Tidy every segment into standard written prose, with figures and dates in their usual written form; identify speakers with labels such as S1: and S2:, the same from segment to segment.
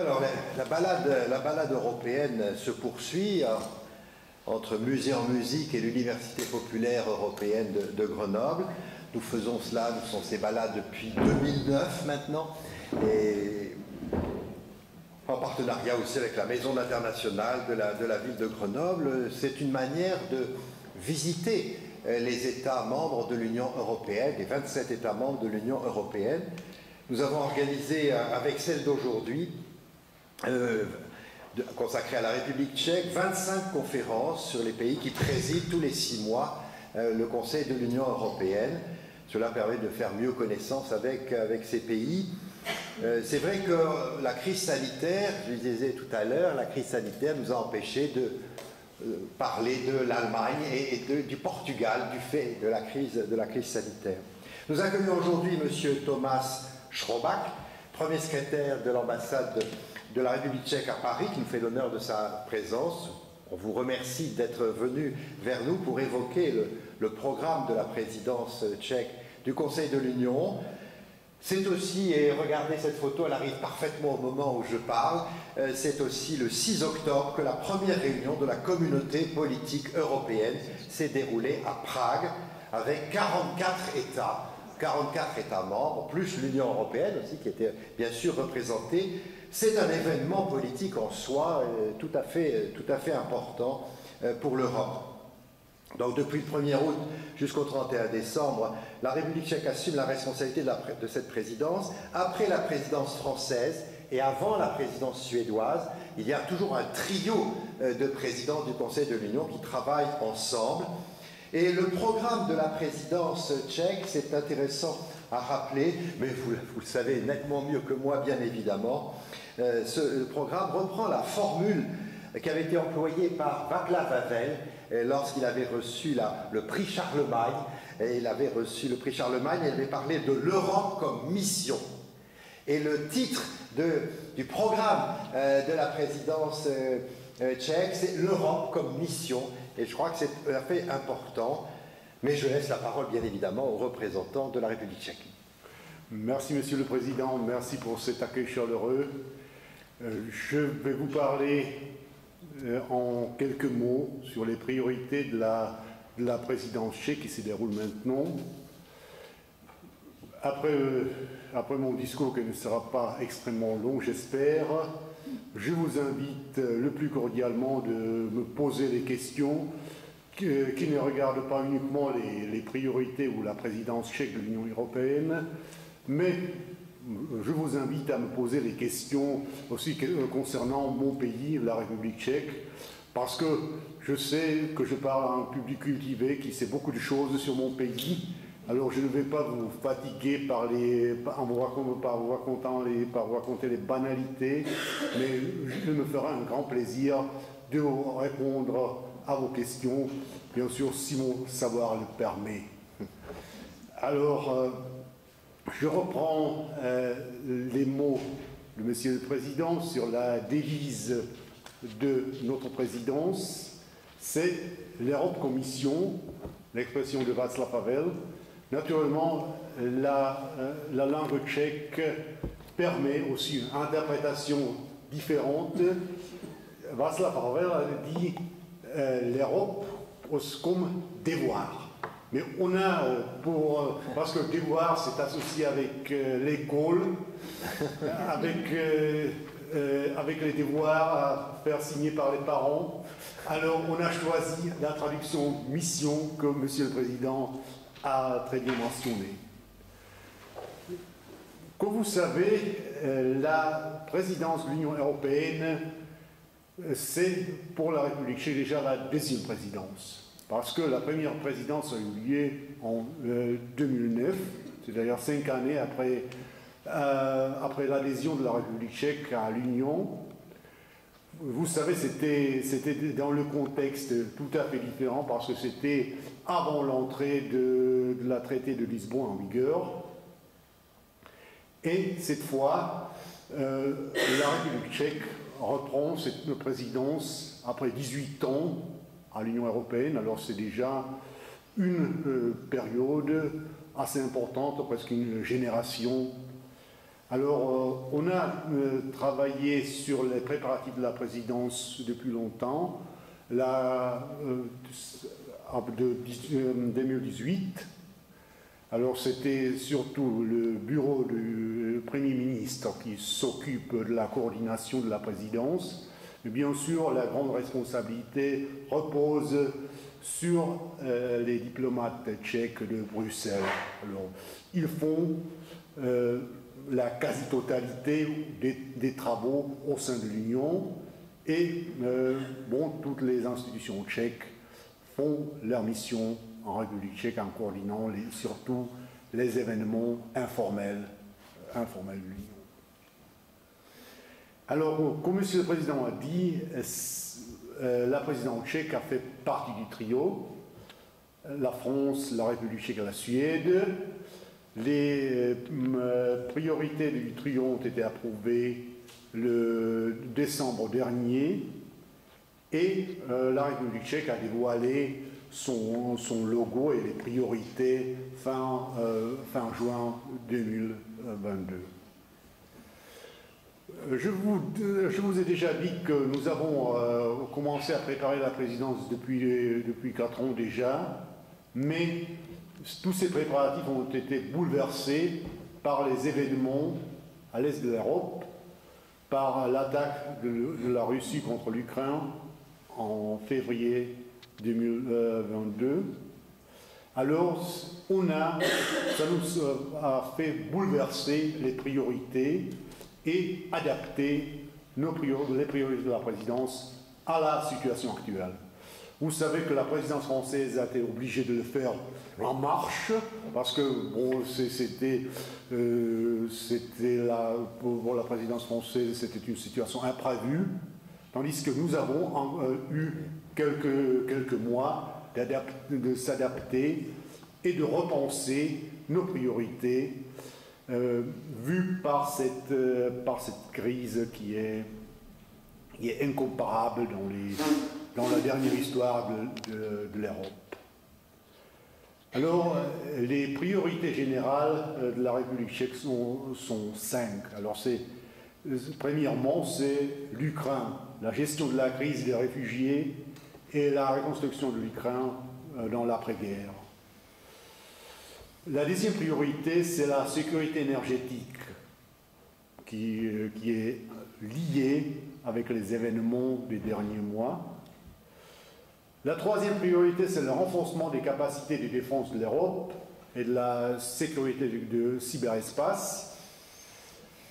S1: Alors, la balade européenne se poursuit entre Musée en musique et l'Université populaire européenne de Grenoble. Nous faisons cela, nous faisons ces balades depuis 2009 maintenant, et en partenariat aussi avec la Maison internationale de la ville de Grenoble. C'est une manière de visiter les États membres de l'Union européenne, les 27 États membres de l'Union européenne. Nous avons organisé, avec celle d'aujourd'hui, consacrée à la République tchèque, 25 conférences sur les pays qui président tous les 6 mois le Conseil de l'Union européenne. Cela permet de faire mieux connaissance avec ces pays. C'est vrai que la crise sanitaire, je le disais tout à l'heure, la crise sanitaire nous a empêchés de parler de l'Allemagne et du Portugal du fait de la crise sanitaire. Nous accueillons aujourd'hui M. Thomas Schrobak, premier secrétaire de l'ambassade de la République tchèque à Paris, qui nous fait l'honneur de sa présence. On vous remercie d'être venu vers nous pour évoquer le programme de la présidence tchèque du Conseil de l'Union. C'est aussi, et regardez cette photo, elle arrive parfaitement au moment où je parle, c'est aussi le 6 octobre que la première réunion de la communauté politique européenne s'est déroulée à Prague avec 44 États membres, plus l'Union européenne aussi qui était bien sûr représentée. C'est un événement politique en soi tout à fait important pour l'Europe. Donc depuis le 1er août jusqu'au 31 décembre, la République tchèque assume la responsabilité de cette présidence. Après la présidence française et avant la présidence suédoise, il y a toujours un trio de présidents du Conseil de l'Union qui travaillent ensemble. Et le programme de la présidence tchèque, c'est intéressant à rappeler, mais vous le savez nettement mieux que moi, bien évidemment. Ce programme reprend la formule qui avait été employée par Václav Havel lorsqu'il avait reçu le prix Charlemagne. Et il avait reçu le prix Charlemagne et il avait parlé de l'Europe comme mission. Et le titre du programme de la présidence tchèque, c'est l'Europe comme mission. Et je crois que c'est tout à fait important. Mais je laisse la parole, bien évidemment, aux représentants de la République tchèque.
S2: Merci, Monsieur le Président. Merci pour cet accueil chaleureux. Je vais vous parler en quelques mots sur les priorités de la présidence tchèque qui se déroule maintenant. Après mon discours, qui ne sera pas extrêmement long, j'espère, je vous invite le plus cordialement de me poser des questions qui ne regardent pas uniquement les priorités ou la présidence tchèque de l'Union européenne, mais je vous invite à me poser des questions aussi concernant mon pays, la République tchèque, parce que je sais que je parle à un public cultivé qui sait beaucoup de choses sur mon pays. Alors je ne vais pas vous fatiguer par vous raconter les banalités, mais je me ferai un grand plaisir de vous répondre à vos questions, bien sûr si mon savoir le permet. Alors, je reprends les mots de Monsieur le Président sur la devise de notre présidence, c'est l'Europe comme mission, l'expression de Václav Havel. Naturellement, la langue tchèque permet aussi une interprétation différente. Václav Havel a dit l'Europe comme devoir. Mais on a, parce que devoir c'est associé avec l'école, avec les devoirs à faire signer par les parents. Alors on a choisi la traduction mission que Monsieur le Président a très bien mentionné. Comme vous savez, la présidence de l'Union européenne, c'est pour la République tchèque déjà la deuxième présidence. Parce que la première présidence a eu lieu en 2009, c'est d'ailleurs 5 années après l'adhésion de la République tchèque à l'Union. Vous savez, c'était dans le contexte tout à fait différent parce que c'était avant l'entrée de la traité de Lisbonne en vigueur. Et cette fois, la République tchèque reprend cette présidence après 18 ans à l'Union européenne. Alors c'est déjà une période assez importante, presque une génération Alors, on a travaillé sur les préparatifs de la présidence depuis longtemps. De 2018. Alors c'était surtout le bureau du Premier ministre qui s'occupe de la coordination de la présidence. Mais bien sûr, la grande responsabilité repose sur les diplomates tchèques de Bruxelles. Alors, ils font la quasi-totalité des travaux au sein de l'Union et toutes les institutions tchèques font leur mission en République tchèque en coordonnant surtout les événements informels de l'Union. Alors, comme M. le Président a dit, la présidence tchèque a fait partie du trio, la France, la République tchèque et la Suède. Les priorités du trio ont été approuvées le décembre dernier et la République tchèque a dévoilé son logo et les priorités fin juin 2022. Je vous ai déjà dit que nous avons commencé à préparer la présidence depuis 4 ans déjà, mais tous ces préparatifs ont été bouleversés par les événements à l'est de l'Europe, par l'attaque de la Russie contre l'Ukraine en février 2022. Alors, ça nous a fait bouleverser les priorités et adapter les priorités de la présidence à la situation actuelle. Vous savez que la présidence française a été obligée de le faire en marche, parce que pour la présidence française, c'était une situation imprévue, tandis que nous avons eu quelques mois de s'adapter et de repenser nos priorités vues par cette crise qui est incomparable dans la dernière histoire de l'Europe. Alors, les priorités générales de la République tchèque sont 5. Alors, premièrement, c'est l'Ukraine, la gestion de la crise des réfugiés et la reconstruction de l'Ukraine dans l'après-guerre. La deuxième priorité, c'est la sécurité énergétique qui est liée avec les événements des derniers mois. La troisième priorité, c'est le renforcement des capacités de défense de l'Europe et de la sécurité du cyberespace.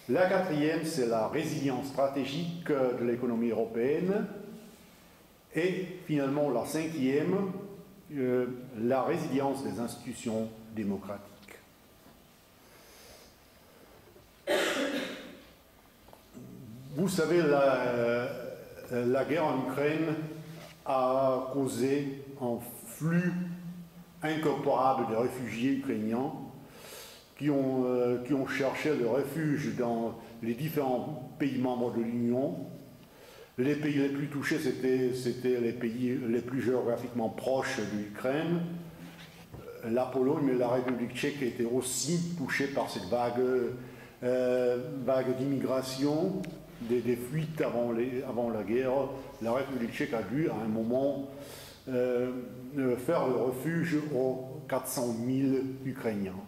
S2: La quatrième, c'est la résilience stratégique de l'économie européenne. Et finalement, la cinquième, la résilience des institutions démocratiques. Vous savez, la guerre en Ukraine a causé un flux incomparable de réfugiés ukrainiens qui ont cherché le refuge dans les différents pays membres de l'Union. Les pays les plus touchés, c'était les pays les plus géographiquement proches de l'Ukraine. La Pologne, mais la République tchèque était aussi touchée par cette vague d'immigration, des fuites avant la guerre. La République tchèque a dû, à un moment, faire le refuge aux 400 000 Ukrainiens.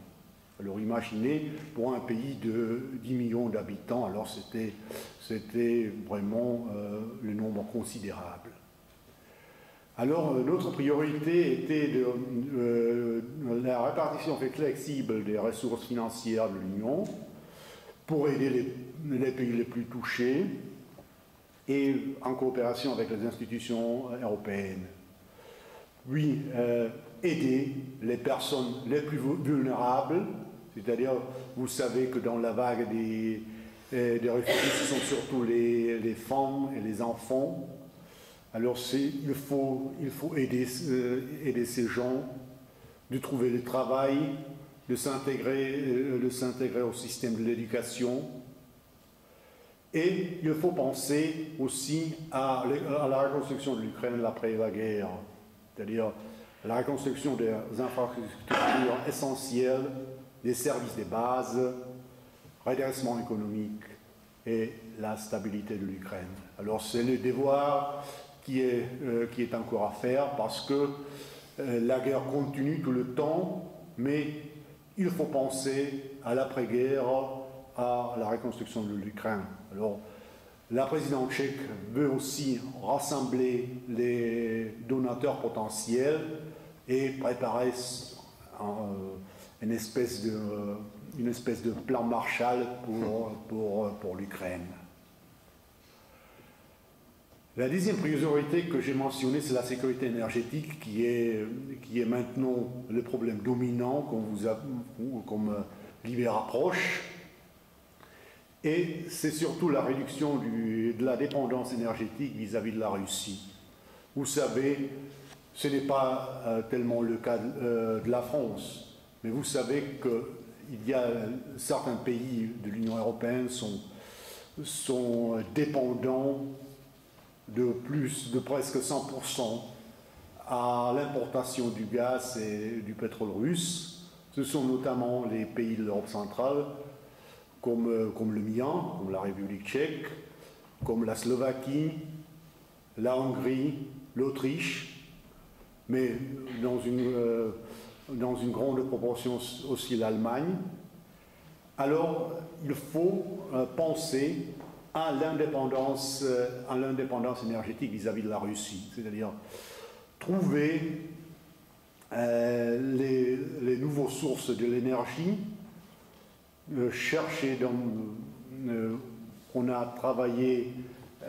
S2: Alors imaginez, pour un pays de 10 millions d'habitants, alors c'était vraiment le nombre considérable. Alors notre priorité était la répartition flexible des ressources financières de l'Union pour aider les pays les plus touchés et en coopération avec les institutions européennes. Puis aider les personnes les plus vulnérables, c'est-à-dire, vous savez que dans la vague des réfugiés, ce sont surtout les femmes et les enfants. Alors il faut aider ces gens de trouver le travail, de s'intégrer au système de l'éducation. Et il faut penser aussi à la reconstruction de l'Ukraine après la guerre, c'est-à-dire la reconstruction des infrastructures essentielles, des services de base, redressement économique et la stabilité de l'Ukraine. Alors c'est le devoir qui est encore à faire parce que la guerre continue tout le temps, mais il faut penser à l'après-guerre, à la reconstruction de l'Ukraine. Alors la présidente tchèque veut aussi rassembler les donateurs potentiels et préparer une espèce de plan Marshall pour l'Ukraine. La deuxième priorité que j'ai mentionnée, c'est la sécurité énergétique qui est maintenant le problème dominant comme l'hiver approche. Et c'est surtout la réduction de la dépendance énergétique vis-à-vis de la Russie. Vous savez, ce n'est pas tellement le cas de la France, mais vous savez qu'il y a certains pays de l'Union européenne sont dépendants de presque 100% à l'importation du gaz et du pétrole russe. Ce sont notamment les pays de l'Europe centrale, comme le mien, comme la République tchèque, comme la Slovaquie, la Hongrie, l'Autriche, mais dans une grande proportion aussi l'Allemagne. Alors, il faut penser à l'indépendance énergétique vis-à-vis de la Russie, c'est-à-dire trouver les nouvelles sources de l'énergie, chercher on a travaillé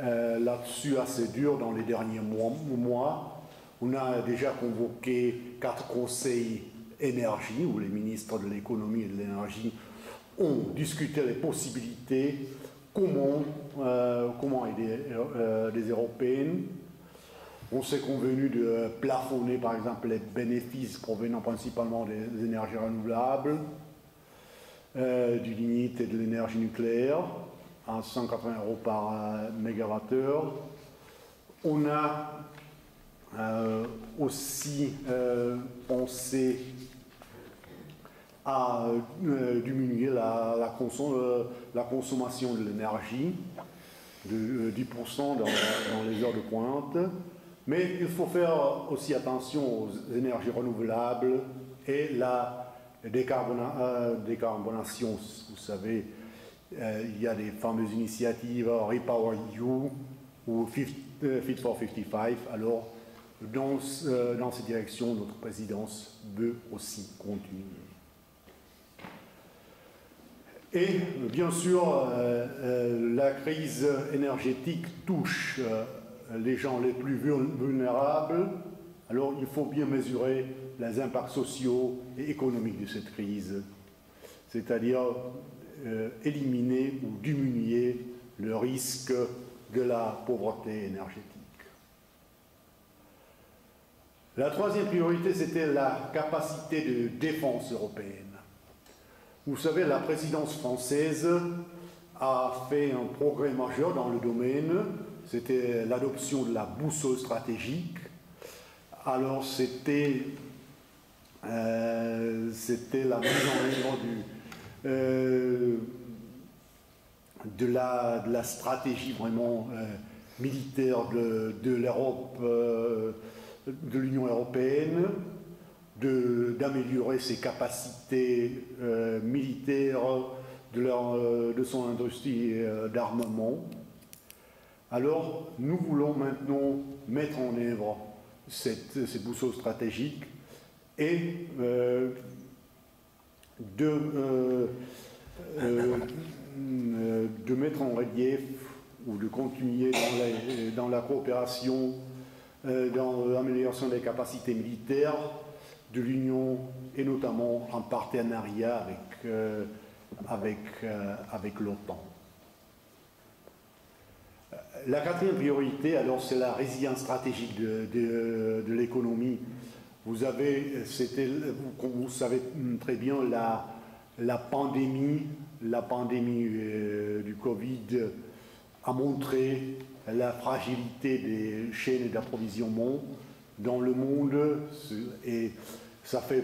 S2: là-dessus assez dur dans les derniers mois. On a déjà convoqué 4 conseils énergie où les ministres de l'économie et de l'énergie ont discuté les possibilités, comment aider les Européennes. On s'est convenu de plafonner par exemple les bénéfices provenant principalement des énergies renouvelables, du lignite et de l'énergie nucléaire à 180 € par mégawattheure. On a aussi pensé à diminuer la consommation de l'énergie de 10% dans les heures de pointe. Mais il faut faire aussi attention aux énergies renouvelables et la décarbonation. Vous savez, il y a des fameuses initiatives REPowerEU ou Fit for 55. Alors, dans cette direction, notre présidence veut aussi continuer. Et bien sûr, la crise énergétique touche les gens les plus vulnérables. Alors, il faut bien mesurer les impacts sociaux et économiques de cette crise, c'est-à-dire éliminer ou diminuer le risque de la pauvreté énergétique. La troisième priorité, c'était la capacité de défense européenne. Vous savez, la présidence française a fait un progrès majeur dans le domaine, c'était l'adoption de la boussole stratégique. Alors c'était la mise en œuvre de la stratégie vraiment militaire de l'Europe, de l'Union européenne, d'améliorer ses capacités militaires, de son industrie d'armement. Alors, nous voulons maintenant mettre en œuvre ces boussoles stratégiques et de mettre en relief ou de continuer dans la coopération, dans l'amélioration des capacités militaires de l'Union et notamment en partenariat avec l'OTAN. La quatrième priorité, alors, c'est la résilience stratégique de l'économie. Vous savez très bien, la pandémie du Covid a montré la fragilité des chaînes d'approvisionnement dans le monde et ça fait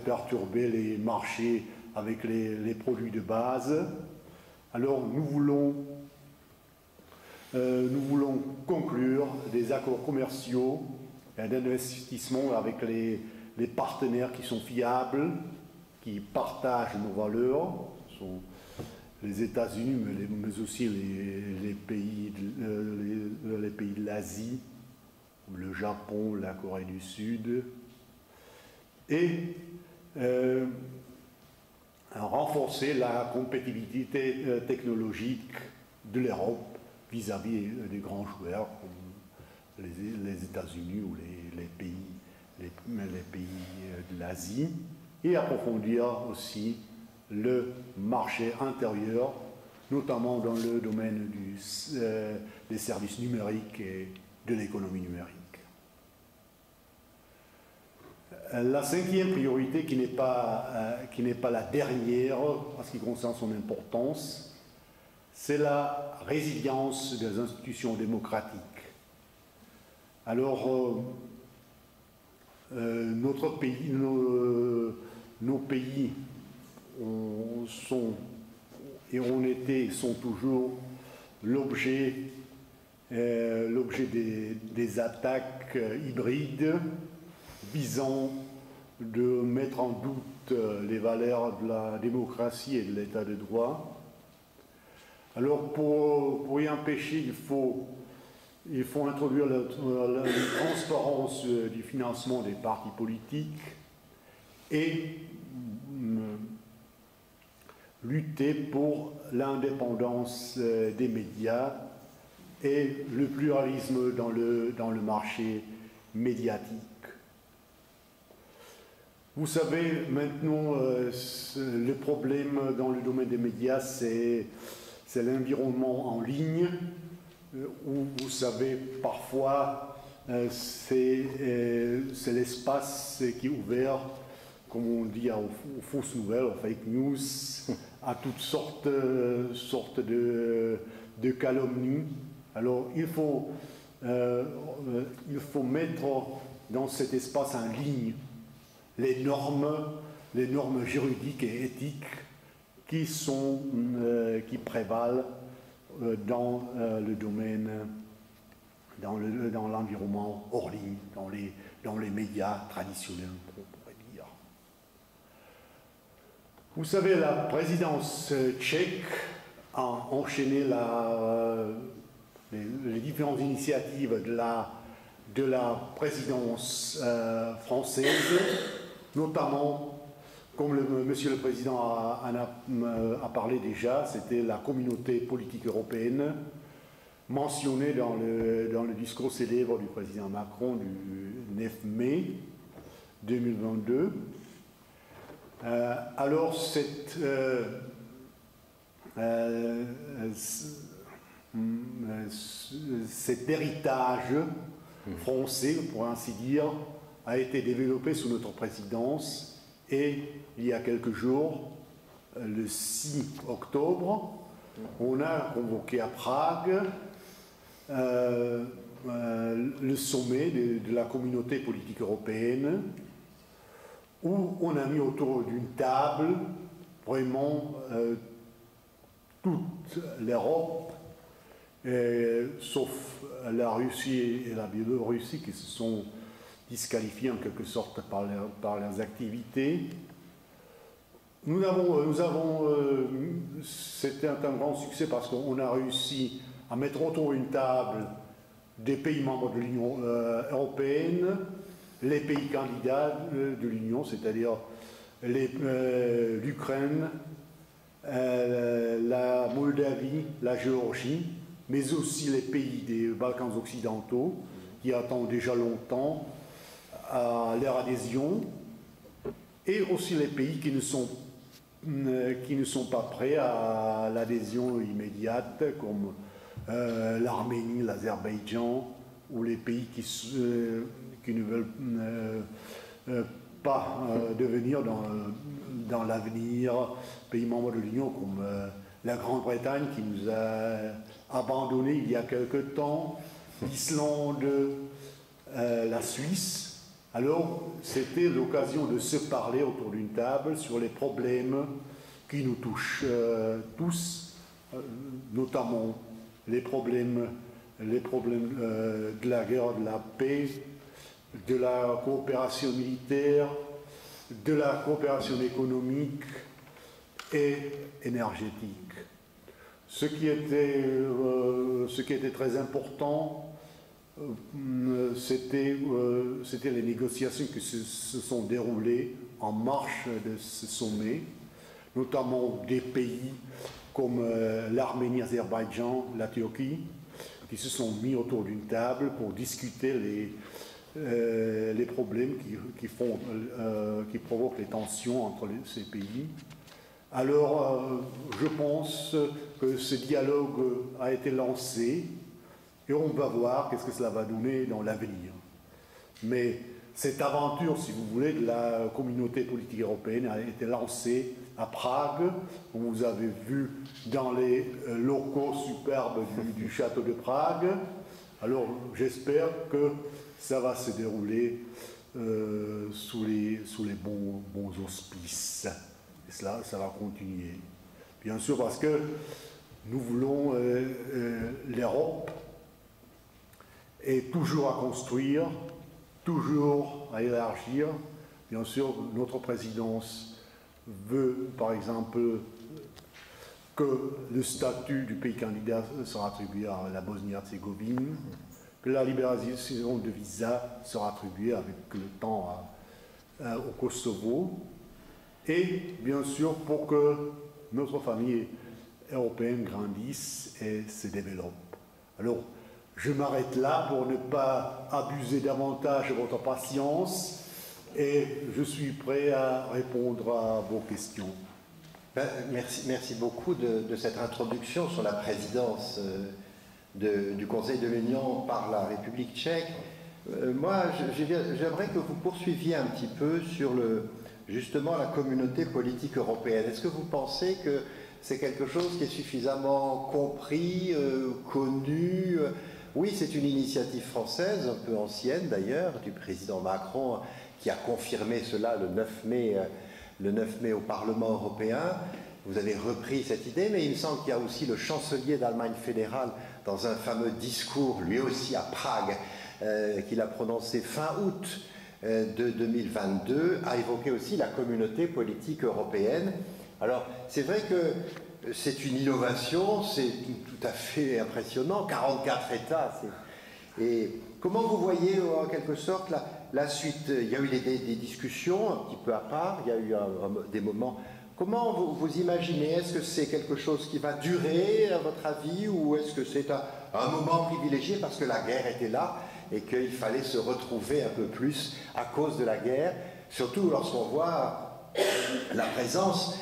S2: perturber les marchés avec les produits de base. Alors nous voulons conclure des accords commerciaux et d'investissement avec les partenaires qui sont fiables, qui partagent nos valeurs, ce sont les États-Unis, mais aussi les pays de l'Asie, le Japon, la Corée du Sud, et renforcer la compétitivité technologique de l'Europe vis-à-vis des grands joueurs comme les États-Unis ou les pays de l'Asie, et approfondir aussi le marché intérieur, notamment dans le domaine des services numériques et de l'économie numérique. La cinquième priorité, qui n'est pas la dernière en ce qui concerne son importance, c'est la résilience des institutions démocratiques. Alors, notre pays, nos pays sont toujours l'objet des attaques hybrides visant de mettre en doute les valeurs de la démocratie et de l'état de droit. Alors pour y empêcher, il faut introduire la transparence du financement des partis politiques et lutter pour l'indépendance des médias et le pluralisme dans le marché médiatique. Vous savez, maintenant, le problème dans le domaine des médias, c'est l'environnement en ligne, où vous savez, parfois, c'est l'espace qui est ouvert, comme on dit, aux fausses nouvelles, aux fake news, à toutes sortes de calomnies. Alors, il faut mettre dans cet espace en ligne les normes juridiques et éthiques qui prévalent dans le domaine, dans l'environnement hors ligne, dans les médias traditionnels, on pourrait dire. Vous savez, la présidence tchèque a enchaîné les différentes initiatives de la présidence française, notamment, comme Monsieur le Président a parlé déjà, c'était la communauté politique européenne, mentionnée dans le discours célèbre du président Macron du 9 mai 2022. Alors, cet héritage français, pour ainsi dire, a été développé sous notre présidence, et il y a quelques jours, le 6 octobre, on a convoqué à Prague le sommet de la communauté politique européenne, où on a mis autour d'une table vraiment toute l'Europe, sauf la Russie et la Biélorussie qui se sont disqualifiés en quelque sorte par leurs activités. C'était un grand succès parce qu'on a réussi à mettre autour d'une table des pays membres de l'Union européenne, les pays candidats de l'Union, c'est-à-dire l'Ukraine, la Moldavie, la Géorgie, mais aussi les pays des Balkans occidentaux qui attendent déjà longtemps à leur adhésion, et aussi les pays qui ne sont pas prêts à l'adhésion immédiate, comme l'Arménie, l'Azerbaïdjan, ou les pays qui ne veulent pas devenir dans l'avenir pays membres de l'Union, comme la Grande-Bretagne qui nous a abandonnés il y a quelque temps, l'Islande, la Suisse. Alors, c'était l'occasion de se parler autour d'une table sur les problèmes qui nous touchent tous, notamment les problèmes de la guerre, de la paix, de la coopération militaire, de la coopération économique et énergétique. Ce qui était très important, c'était les négociations qui se sont déroulées en marge de ce sommet, notamment des pays comme l'Arménie, l'Azerbaïdjan, la Turquie, qui se sont mis autour d'une table pour discuter les problèmes qui provoquent les tensions entre ces pays. Alors, je pense que ce dialogue a été lancé et on va voir qu'est-ce que cela va donner dans l'avenir. Mais cette aventure, si vous voulez, de la communauté politique européenne a été lancée à Prague, comme vous avez vu dans les locaux superbes du château de Prague. Alors, j'espère que ça va se dérouler sous les bons auspices. Et cela, ça va continuer. Bien sûr, parce que nous voulons l'Europe est toujours à construire, toujours à élargir. Bien sûr, notre présidence veut, par exemple, que le statut du pays candidat sera attribué à la Bosnie-Herzégovine, que la libéralisation de visa sera attribuée avec le temps au Kosovo, et bien sûr pour que notre famille européenne grandisse et se développe. Alors, je m'arrête là pour ne pas abuser davantage de votre patience et je suis prêt à répondre à vos questions.
S1: Merci beaucoup de cette introduction sur la présidence du Conseil de l'Union par la République tchèque. Moi, j'aimerais que vous poursuiviez un petit peu sur justement la communauté politique européenne. Est-ce que vous pensez que c'est quelque chose qui est suffisamment compris, connu? Oui, c'est une initiative française, un peu ancienne d'ailleurs, du président Macron, qui a confirmé cela le 9 mai au Parlement européen. Vous avez repris cette idée, mais il me semble qu'il y a aussi le chancelier d'Allemagne fédérale, dans un fameux discours, lui aussi à Prague, qu'il a prononcé fin août de 2022, a évoqué aussi la communauté politique européenne. Alors, c'est vrai que c'est une innovation, c'est tout à fait impressionnant, 44 États. Et comment vous voyez, en quelque sorte, la suite? Il y a eu des discussions un petit peu à part, il y a eu des moments. Comment vous imaginez? Est-ce que c'est quelque chose qui va durer, à votre avis, ou est-ce que c'est un moment privilégié parce que la guerre était là et qu'il fallait se retrouver un peu plus à cause de la guerre, surtout lorsqu'on voit la présence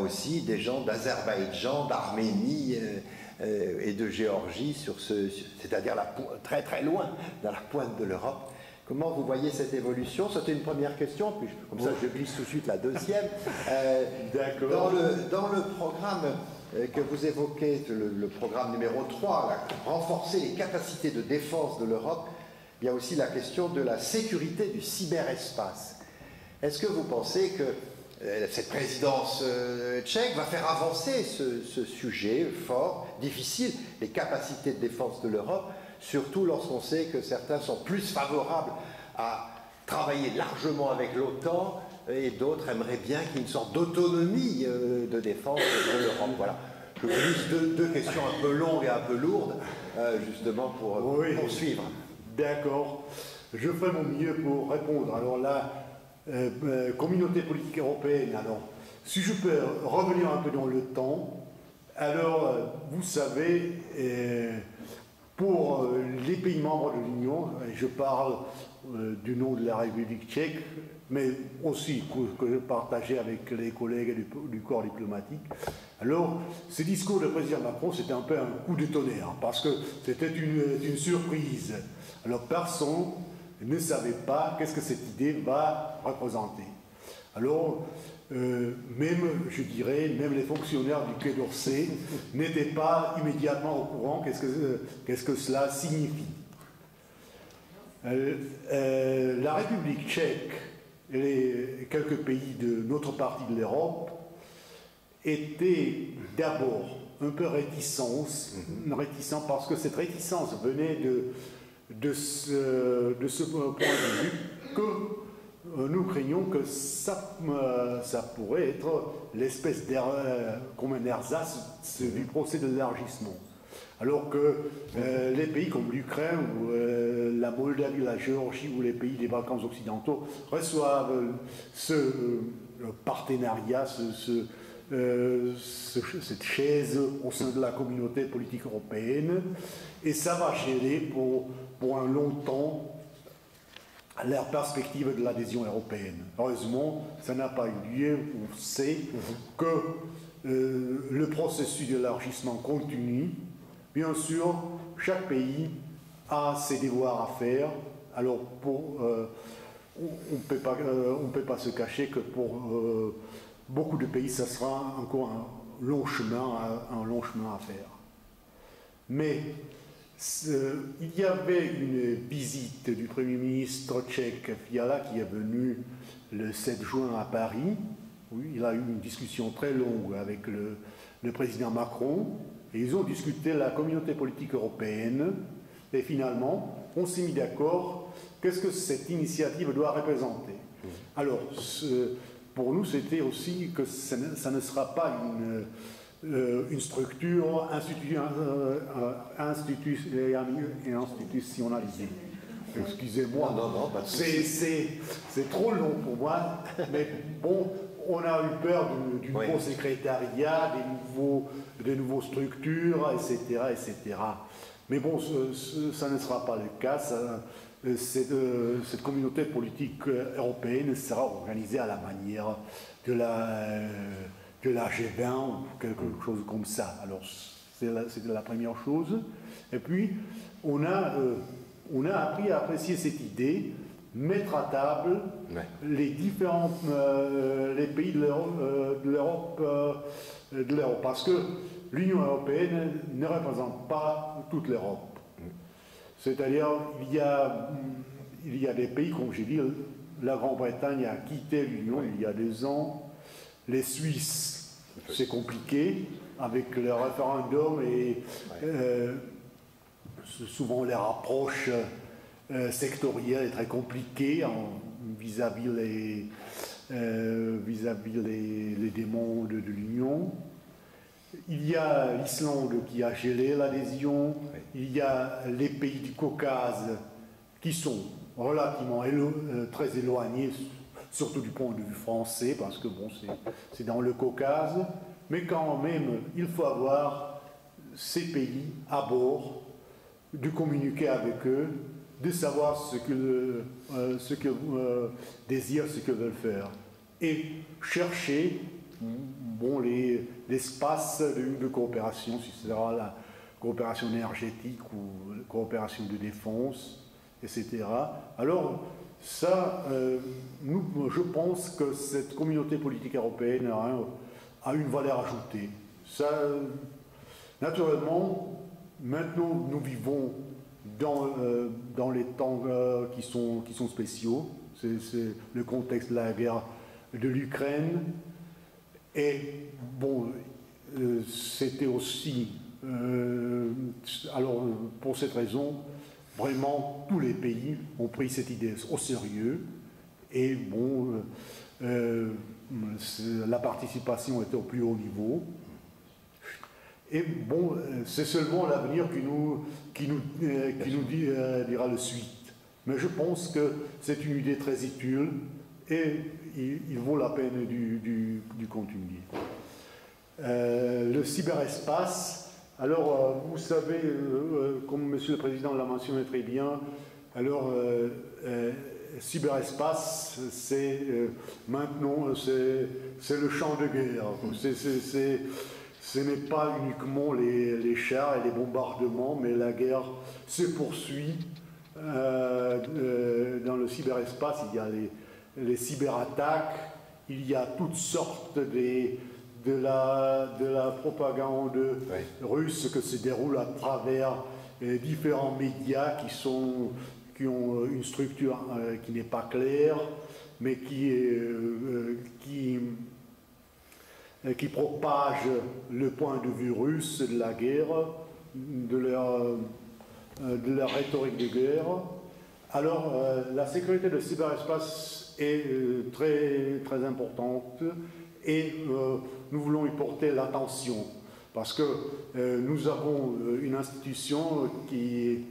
S1: aussi des gens d'Azerbaïdjan, d'Arménie et de Géorgie, c'est-à-dire très très loin, dans la pointe de l'Europe. Comment vous voyez cette évolution? C'était une première question, puis comme ça je glisse tout de suite la deuxième.
S2: D'accord.
S1: Dans le programme que vous évoquez, le programme numéro 3, renforcer les capacités de défense de l'Europe, il y a aussi la question de la sécurité du cyberespace. Est-ce que vous pensez que cette présidence tchèque va faire avancer ce sujet fort, difficile, les capacités de défense de l'Europe, surtout lorsqu'on sait que certains sont plus favorables à travailler largement avec l'OTAN et d'autres aimeraient bien qu'il y ait une sorte d'autonomie de défense de l'Europe. Voilà. Je glisse deux questions un peu longues et un peu lourdes, justement pour poursuivre.
S2: D'accord. Je ferai mon mieux pour répondre. Alors la communauté politique européenne, alors, si je peux revenir un peu dans le temps, alors, vous savez, pour les pays membres de l'Union, je parle du nom de la République tchèque, mais aussi que je partageais avec les collègues du corps diplomatique. Alors, ce discours du président Macron, c'était un peu un coup de tonnerre, parce que c'était une surprise. Alors, personne ne savait pas qu'est-ce que cette idée va représenter. Alors, même, je dirais, même les fonctionnaires du Quai d'Orsay n'étaient pas immédiatement au courant qu'est-ce que cela signifie. La République tchèque et quelques pays de notre partie de l'Europe étaient d'abord un peu réticents parce que cette réticence venait de ce point de vue que nous craignons que ça pourrait être l'espèce comme un ersatz du procès de l'élargissement. Alors que les pays comme l'Ukraine ou la Moldavie, la Géorgie ou les pays des Balkans occidentaux reçoivent ce partenariat, cette chaise au sein de la communauté politique européenne, et ça va gêner pour un long temps leur perspective de l'adhésion européenne. Heureusement, ça n'a pas eu lieu. On sait que le processus d'élargissement continue. Bien sûr, chaque pays a ses devoirs à faire. Alors, on ne peut pas se cacher que pour beaucoup de pays, ça sera encore un long chemin à faire. Mais il y avait une visite du Premier ministre tchèque Fiala qui est venu le 7 juin à Paris. Oui, il a eu une discussion très longue avec le président Macron. Et ils ont discuté la communauté politique européenne. Et finalement, on s'est mis d'accord qu'est-ce que cette initiative doit représenter. Alors, pour nous, c'était aussi que ça ne sera pas une structure institutionnalisée. Excusez-moi,
S1: non,
S2: c'est trop long pour moi, mais bon, on a eu peur du nouveau secrétariat, des nouveaux structures, etc. Mais bon, ça ne sera pas le cas. Cette communauté politique européenne sera organisée à la manière de la G20 ou quelque chose comme ça. Alors, c'était la première chose. Et puis, on a appris à apprécier cette idée, mettre à table les différents les pays de l'Europe, parce que l'Union européenne ne représente pas toute l'Europe. C'est-à-dire, il y a des pays, comme j'ai dit, la Grande-Bretagne a quitté l'Union il y a 2 ans. Les Suisses, c'est compliqué, avec le référendum et souvent les rapproches sectorielles est très compliquée vis-à-vis les demandes de l'Union. Il y a l'Islande qui a gelé l'adhésion. Il y a les pays du Caucase qui sont relativement très éloignés, surtout du point de vue français, parce que bon, c'est dans le Caucase. Mais quand même, il faut avoir ces pays à bord, de communiquer avec eux, de savoir ce qu'ils désirent, ce qu'ils veulent faire. Et chercher l'espace de coopération, si ce sera la coopération énergétique ou la coopération de défense, etc. Alors, ça, je pense que cette communauté politique européenne a une valeur ajoutée. Ça, naturellement, maintenant, nous vivons dans les temps qui sont spéciaux. C'est le contexte de la guerre de l'Ukraine. Et bon, c'était aussi, alors pour cette raison, vraiment tous les pays ont pris cette idée au sérieux. Et bon, la participation était au plus haut niveau. Et bon, c'est seulement l'avenir qui nous dira le suite. Mais je pense que c'est une idée très utile et il vaut la peine du continuer. Le cyberespace, alors vous savez, comme Monsieur le Président l'a mentionné très bien, alors cyberespace, c'est maintenant c'est le champ de guerre. Ce n'est pas uniquement les chars et les bombardements, mais la guerre se poursuit. Dans le cyberespace, il y a les cyberattaques, il y a toutes sortes de la propagande russe que se déroule à travers différents médias ont une structure qui n'est pas claire, mais qui propage le point de vue russe de la guerre, de leur rhétorique de guerre. Alors, la sécurité de cyberespace est très, très importante et nous voulons y porter l'attention parce que nous avons une institution qui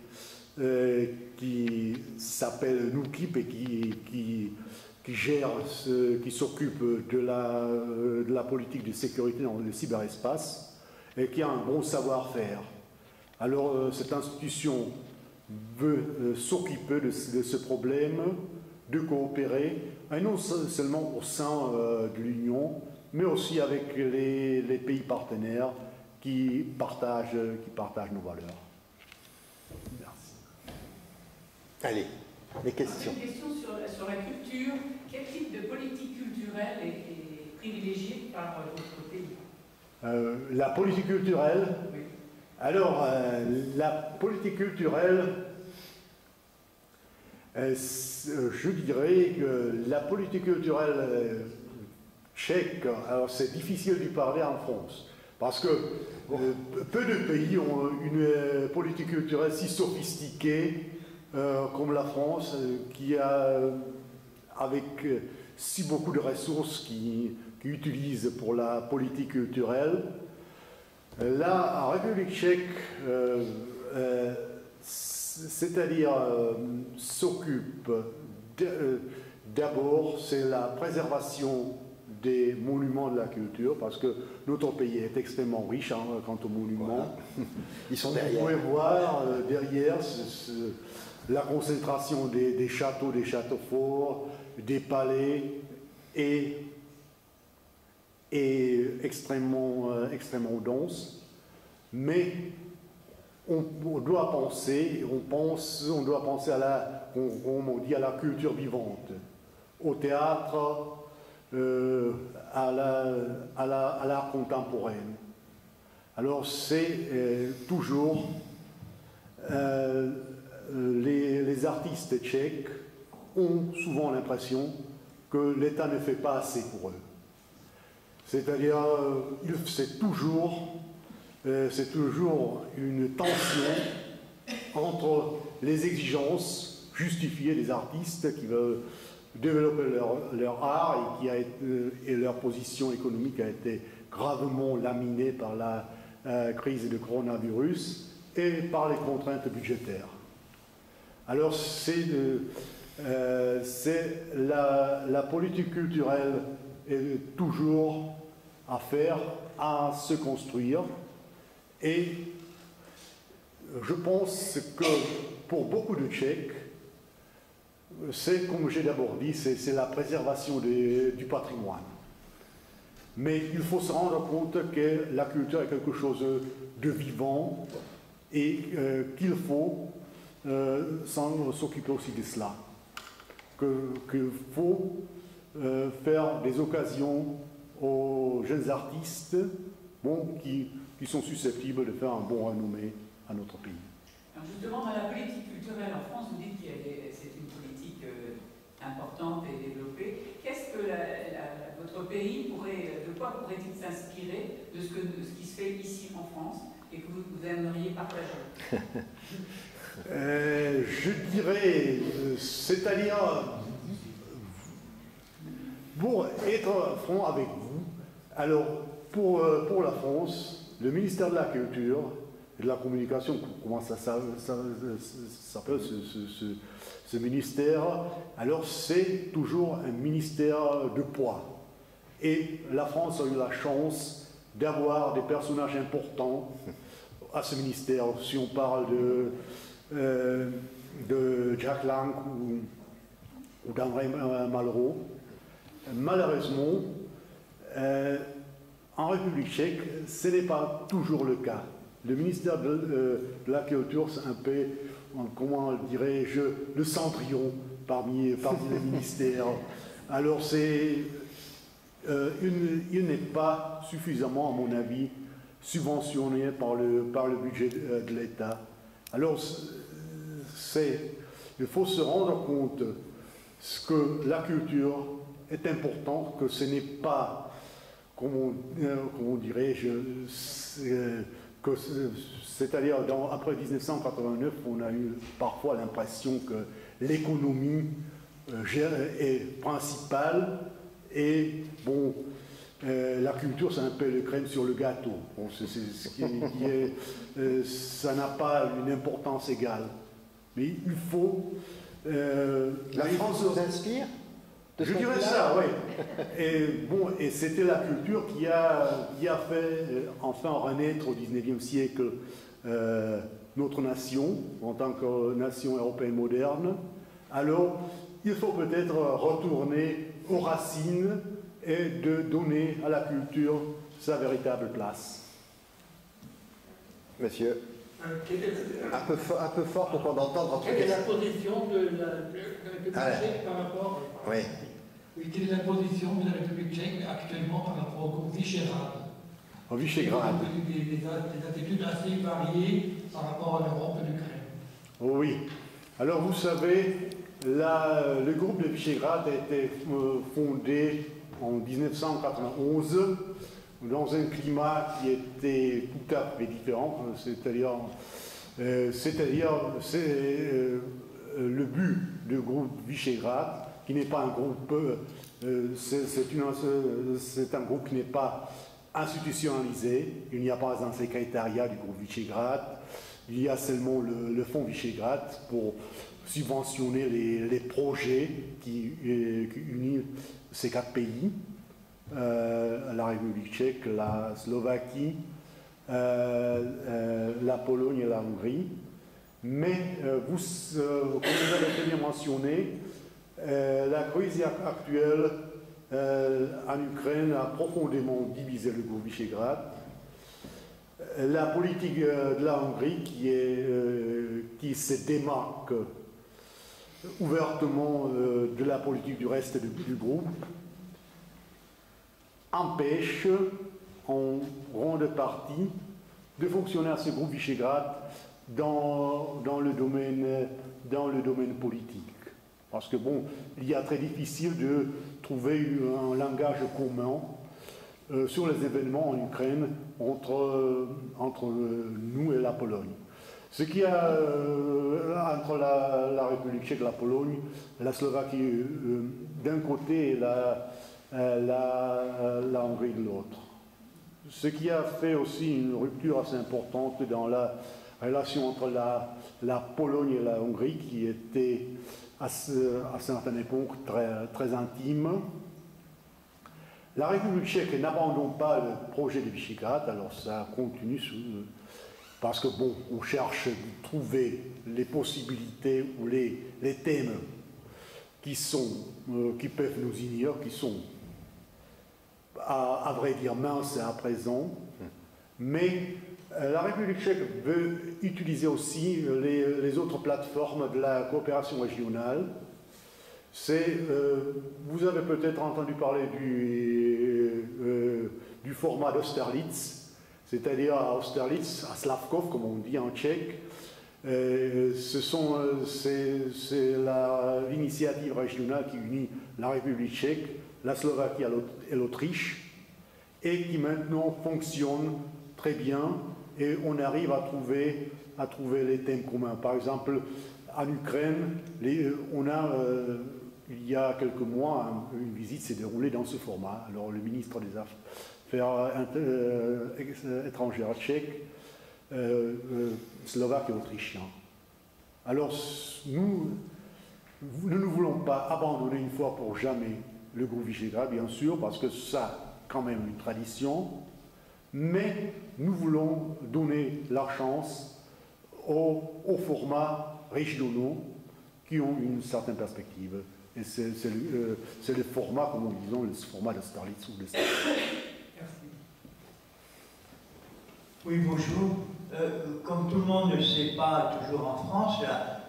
S2: s'appelle NUKIP et qui gère, qui s'occupe de la politique de sécurité dans le cyberespace et qui a un bon savoir-faire. Alors, cette institution veut s'occuper de ce problème, de coopérer, et non seulement au sein de l'Union, mais aussi avec les pays partenaires qui partagent nos valeurs. Merci.
S1: Allez, les questions.
S3: Une question sur la culture. Quel type de politique culturelle est privilégiée par votre pays?
S2: La politique culturelle.
S3: Oui.
S2: Alors, la politique culturelle, je dirais que la politique culturelle tchèque, alors c'est difficile d'y parler en France, parce que peu de pays ont une politique culturelle si sophistiquée comme la France, qui a, avec si beaucoup de ressources qui utilisent pour la politique culturelle. La République tchèque, c'est-à-dire s'occupe d'abord, c'est la préservation des monuments de la culture, parce que notre pays est extrêmement riche quant aux monuments.
S1: Voilà. Ils sont derrière.
S2: Vous pouvez voir derrière la concentration des châteaux forts, des palais et extrêmement dense, mais on doit penser à la culture vivante, au théâtre, à l'art contemporain. Alors c'est toujours les artistes tchèques ont souvent l'impression que l'État ne fait pas assez pour eux. C'est-à-dire, c'est toujours une tension entre les exigences justifiées des artistes qui veulent développer leur art et leur position économique a été gravement laminée par la crise du coronavirus et par les contraintes budgétaires. Alors, c'est la politique culturelle est toujours à faire, à se construire. Et je pense que pour beaucoup de Tchèques, c'est, comme j'ai d'abord dit, c'est la préservation du patrimoine. Mais il faut se rendre compte que la culture est quelque chose de vivant et qu'il faut s'occuper aussi de cela. Qu'il faut faire des occasions aux jeunes artistes qui sont susceptibles de faire un bon renommé à notre pays.
S3: Alors justement, dans la politique culturelle en France, vous dites que c'est une politique importante et développée. Qu'est-ce que votre pays de quoi pourrait-il s'inspirer de ce qui se fait ici en France et que vous aimeriez partager?
S2: Je dirais, c'est-à-dire, pour être franc avec vous, alors pour la France, le ministère de la Culture et de la Communication, comment ça s'appelle ce ministère, alors c'est toujours un ministère de poids. Et la France a eu la chance d'avoir des personnages importants à ce ministère. Si on parle de Jack Lang ou d'André Malraux, malheureusement, en République tchèque, ce n'est pas toujours le cas. Le ministère de la Culture, c'est un peu, comment dirais-je, le cendrillon parmi les ministères. Alors, il n'est pas suffisamment, à mon avis, subventionné par le budget de l'État. Alors, il faut se rendre compte que la culture est importante, que ce n'est pas, comment dirais-je, c'est-à-dire après 1989, on a eu parfois l'impression que l'économie est principale et bon, la culture c'est un peu le crème sur le gâteau. Bon, ça n'a pas une importance égale. Mais il faut...
S1: la France vous inspire?
S2: Je dirais ça, oui. Et c'était la culture qui a fait enfin renaître au XIXe siècle notre nation, en tant que nation européenne moderne. Alors, il faut peut-être retourner aux racines et de donner à la culture sa véritable place.
S1: Monsieur, un peu fort pour qu'on entende votre question.
S4: Quelle est la position de la République tchèque par rapport...
S1: Oui.
S4: Oui, quelle est la position de la République tchèque actuellement par rapport au groupe Visegrad?
S2: Au Visegrad.
S4: Des attitudes assez variées par rapport à l'Europe et l'Ukraine.
S2: Oui. Alors vous savez, le groupe de Visegrad a été fondé en 1991 dans un climat qui était tout à fait différent, c'est-à-dire le but du groupe Visegrad, qui n'est pas un groupe, c'est un groupe qui n'est pas institutionnalisé, il n'y a pas un secrétariat du groupe Visegrad, il y a seulement le fonds Visegrad pour subventionner les projets qui unissent ces 4 pays, la République tchèque, la Slovaquie, la Pologne et la Hongrie. Mais, comme vous avez très bien mentionné, la crise actuelle en Ukraine a profondément divisé le groupe Visegrad. La politique de la Hongrie, qui se démarque ouvertement de la politique du reste du groupe, empêche en grande partie de fonctionner à ce groupe Visegrad dans le domaine politique. Parce que bon, il y a très difficile de trouver un langage commun sur les événements en Ukraine entre nous et la Pologne. Ce qui a entre la République tchèque, la Pologne, la Slovaquie d'un côté et la Hongrie de l'autre. Ce qui a fait aussi une rupture assez importante dans la relation entre la Pologne et la Hongrie, qui était à certaines époques très intime. La République tchèque n'abandonne pas le projet de Visegrad, alors ça continue parce que bon, on cherche à trouver les possibilités ou les thèmes qui peuvent nous unir, qui sont à vrai dire minces à présent, mais la République tchèque veut utiliser aussi les autres plateformes de la coopération régionale. Vous avez peut-être entendu parler du format d'Austerlitz, c'est-à-dire à Austerlitz, à Slavkov, comme on dit en tchèque. C'est l'initiative régionale qui unit la République tchèque, la Slovaquie et l'Autriche, et qui maintenant fonctionne très bien, et on arrive à trouver les thèmes communs. Par exemple, en Ukraine, il y a quelques mois, une visite s'est déroulée dans ce format. Alors le ministre des Affaires étrangères tchèque, slovaque et autrichien. Alors nous ne voulons pas abandonner une fois pour jamais le groupe Visegrad, bien sûr, parce que ça a quand même une tradition, mais nous voulons donner la chance aux formats régionaux qui ont une certaine perspective. Et c'est le format, comme nous disons, le format de Starlitz ou de Starlitz.
S4: Merci.
S5: Oui, bonjour. Comme tout le monde ne le sait pas toujours en France,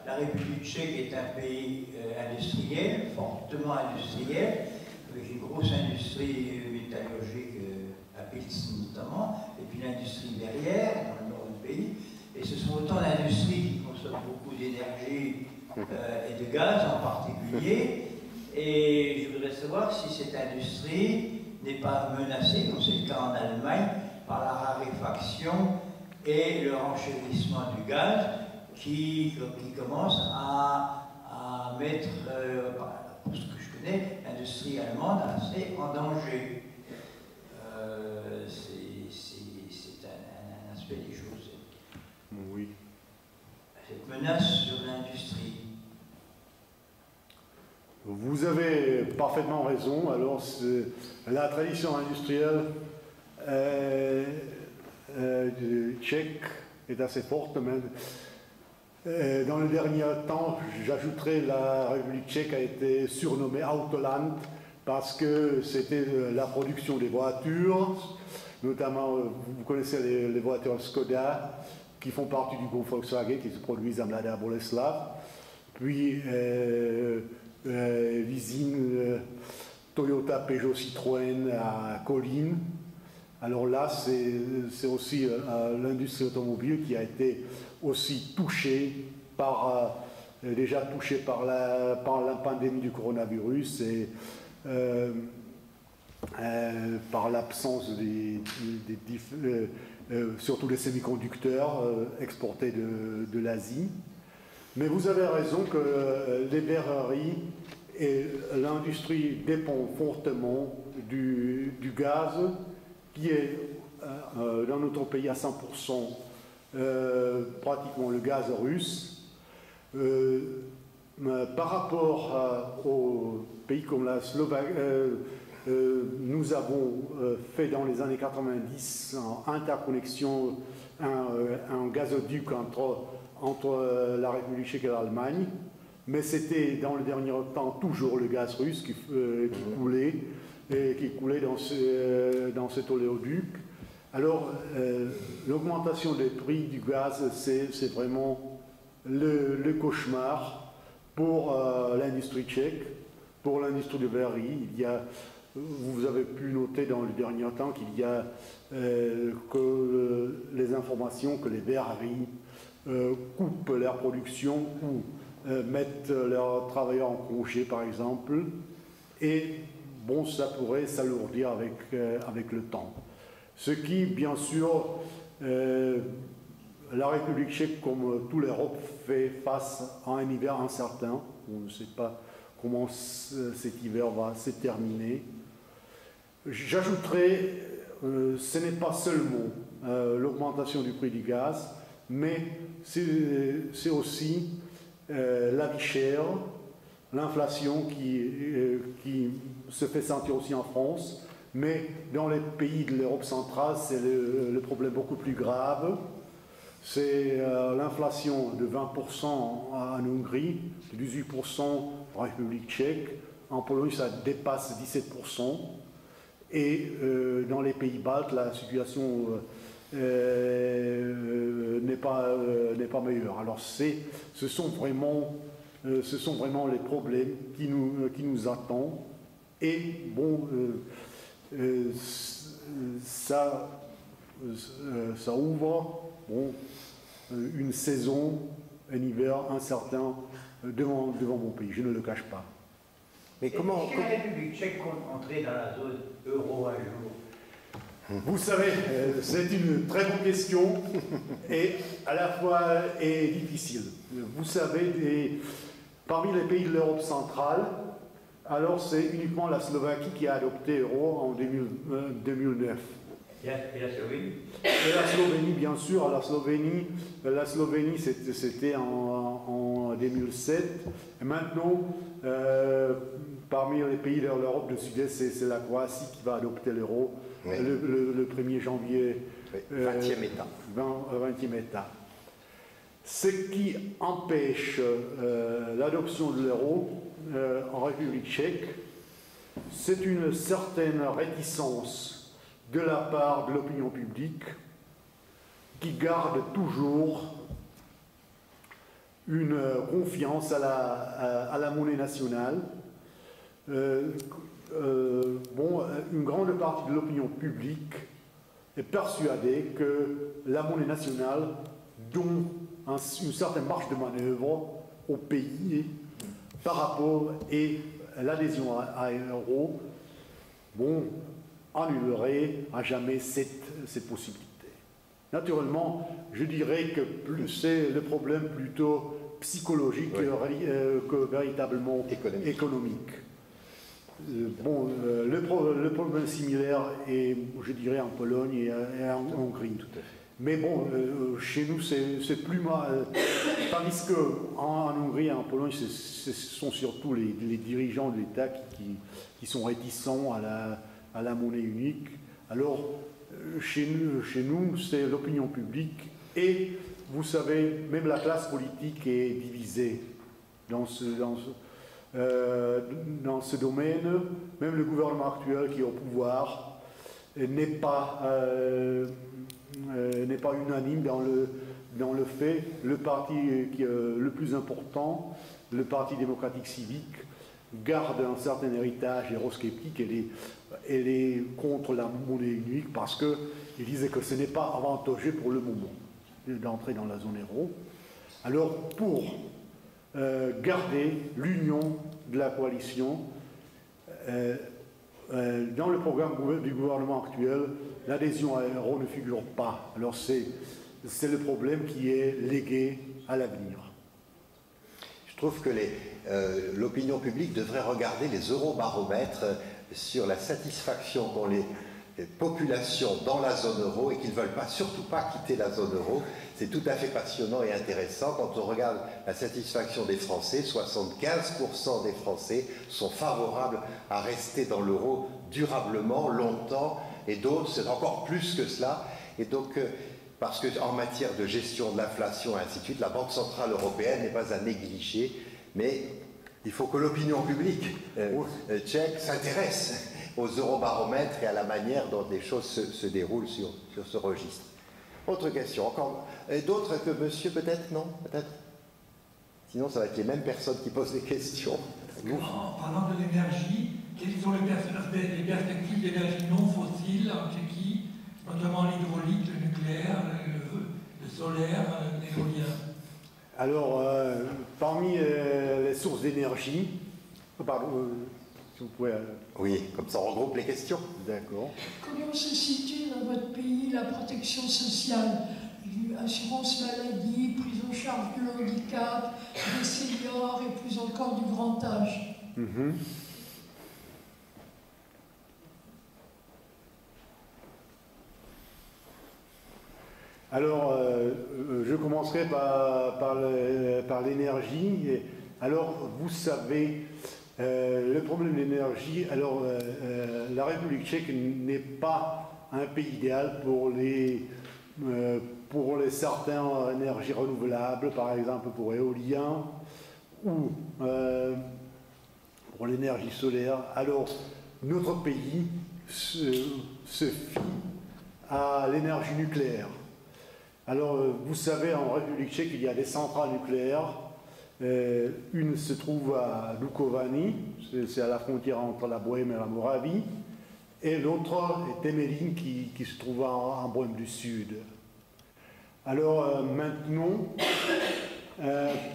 S5: la République tchèque est un pays industriel, fortement industriel, avec une grosse industrie métallurgique à Pilsen notamment, et puis l'industrie derrière, dans le nord du pays. Et ce sont autant d'industries qui consomment beaucoup d'énergie et de gaz en particulier. Et je voudrais savoir si cette industrie n'est pas menacée, comme c'est le cas en Allemagne, par la raréfaction et le renchérissement du gaz qui commence à mettre, pour ce que je connais, l'industrie allemande assez en danger. C'est un aspect des choses.
S2: Oui.
S5: Cette menace sur l'industrie.
S2: Vous avez parfaitement raison. Alors, la tradition industrielle tchèque est assez forte. Mais dans le dernier temps, j'ajouterai la République tchèque a été surnommée Autoland parce que c'était la production des voitures, notamment, vous connaissez les voitures Skoda, qui font partie du groupe Volkswagen, qui se produisent à Mladá Boleslav. Puis, l'usine Toyota, Peugeot, Citroën à Kolín. Alors là, c'est aussi l'industrie automobile qui a été aussi touchée déjà touchée par la pandémie du coronavirus et par l'absence surtout des semi-conducteurs exportés de l'Asie. Mais vous avez raison que les verreries et l'industrie dépendent fortement du gaz qui est dans notre pays à 100% pratiquement le gaz russe. Par rapport aux pays comme la Slovaquie, nous avons fait dans les années 90 en interconnexion, un gazoduc entre la République tchèque et l'Allemagne, mais c'était dans le dernier temps toujours le gaz russe qui coulait dans cet oléoduc. Alors, l'augmentation des prix du gaz, c'est vraiment le cauchemar pour l'industrie tchèque, pour l'industrie de verrerie. Vous avez pu noter dans le dernier temps qu'il y a les informations que les verreries coupent leur production ou mettent leurs travailleurs en congé, par exemple. Et bon, ça pourrait s'alourdir avec le temps. Ce qui, bien sûr, la République tchèque, comme toute l'Europe, fait face à un hiver incertain. On ne sait pas comment cet hiver va se terminer. J'ajouterai, ce n'est pas seulement l'augmentation du prix du gaz, mais c'est aussi la vie chère, l'inflation qui se fait sentir aussi en France, mais dans les pays de l'Europe centrale, c'est le problème beaucoup plus grave. C'est l'inflation de 20% en Hongrie, de 18% en République tchèque. En Pologne, ça dépasse 17%. Et dans les pays baltes, la situation n'est pas meilleure. Alors ce sont vraiment les problèmes qui nous attendent. Et bon, ça ouvre une saison, un hiver incertain devant mon pays, je ne le cache pas.
S5: Mais comment est-ce que la République tchèque compte entrer dans la zone euro un jour?
S2: Vous savez, c'est une très bonne question et à la fois difficile. Vous savez, parmi les pays de l'Europe centrale, alors c'est uniquement la Slovaquie qui a adopté l'euro en 2009.
S5: Et la Slovénie?
S2: Et la Slovénie, bien sûr. La Slovénie, c'était en 2007. Et maintenant, parmi les pays de l'Europe du Sud-Est, c'est la Croatie qui va adopter l'euro le 1er janvier.
S1: 20e État.
S2: 20e État. Ce qui empêche l'adoption de l'euro en République tchèque, c'est une certaine réticence de la part de l'opinion publique qui garde toujours une confiance à la monnaie nationale. Une grande partie de l'opinion publique est persuadée que la monnaie nationale, dont une certaine marge de manœuvre au pays par rapport à l'adhésion à l'euro, bon, annulerait à jamais cette possibilité. Naturellement, je dirais que c'est le problème plutôt psychologique que véritablement économique. Bon, le problème similaire est, je dirais, en Pologne et en Hongrie.
S1: Tout à fait.
S2: Mais bon, chez nous, c'est plus mal. Tandis qu'en Hongrie et en Pologne, ce sont surtout les dirigeants de l'État qui sont réticents à la monnaie unique. Alors, chez nous, c'est l'opinion publique. Et, vous savez, même la classe politique est divisée dans ce domaine. Même le gouvernement actuel qui est au pouvoir n'est pas unanime dans le fait. Le parti le plus important, le Parti démocratique civique, garde un certain héritage eurosceptique. Elle est contre la monnaie unique parce qu'il disait que ce n'est pas avantageux pour le moment d'entrer dans la zone euro. Alors, pour garder l'union de la coalition, dans le programme du gouvernement actuel, l'adhésion à l'euro ne figure pas. Alors c'est le problème qui est légué à l'avenir.
S1: Je trouve que l'opinion publique devrait regarder les eurobaromètres sur la satisfaction qu'ont les populations dans la zone euro et qu'ils ne veulent surtout pas quitter la zone euro. C'est tout à fait passionnant et intéressant. Quand on regarde la satisfaction des Français, 75% des Français sont favorables à rester dans l'euro durablement, longtemps, et d'autres, c'est encore plus que cela. Et donc, parce qu'en matière de gestion de l'inflation et ainsi de suite, la Banque Centrale Européenne n'est pas à négliger, mais il faut que l'opinion publique tchèque s'intéresse aux eurobaromètres et à la manière dont les choses se déroulent sur ce registre. Autre question, encore d'autres que monsieur peut-être, non? Peut-être. Sinon, ça va être les mêmes personnes qui posent des questions.
S4: En parlant de l'énergie, quelles sont les perspectives d'énergie non fossile en Tchéquie, notamment l'hydraulique, le nucléaire, le solaire, l'éolien?
S2: Alors, parmi les sources d'énergie, pardon, si vous pouvez...
S1: Oui, comme ça on regroupe les questions.
S2: D'accord.
S6: Comment se situe dans votre pays la protection sociale? Assurance maladie, prise en charge de handicap, des seniors et plus encore du grand âge.
S2: Alors, je commencerai par l'énergie. Alors, vous savez, le problème de l'énergie, alors, la République tchèque n'est pas un pays idéal pour certaines énergies renouvelables, par exemple pour éolien ou pour l'énergie solaire. Alors, notre pays se fie à l'énergie nucléaire. Alors, vous savez, en République tchèque, il y a des centrales nucléaires. Une se trouve à Dukovany, c'est à la frontière entre la Bohême et la Moravie, et l'autre est Temelín, qui se trouve en Bohême du Sud. Alors, maintenant,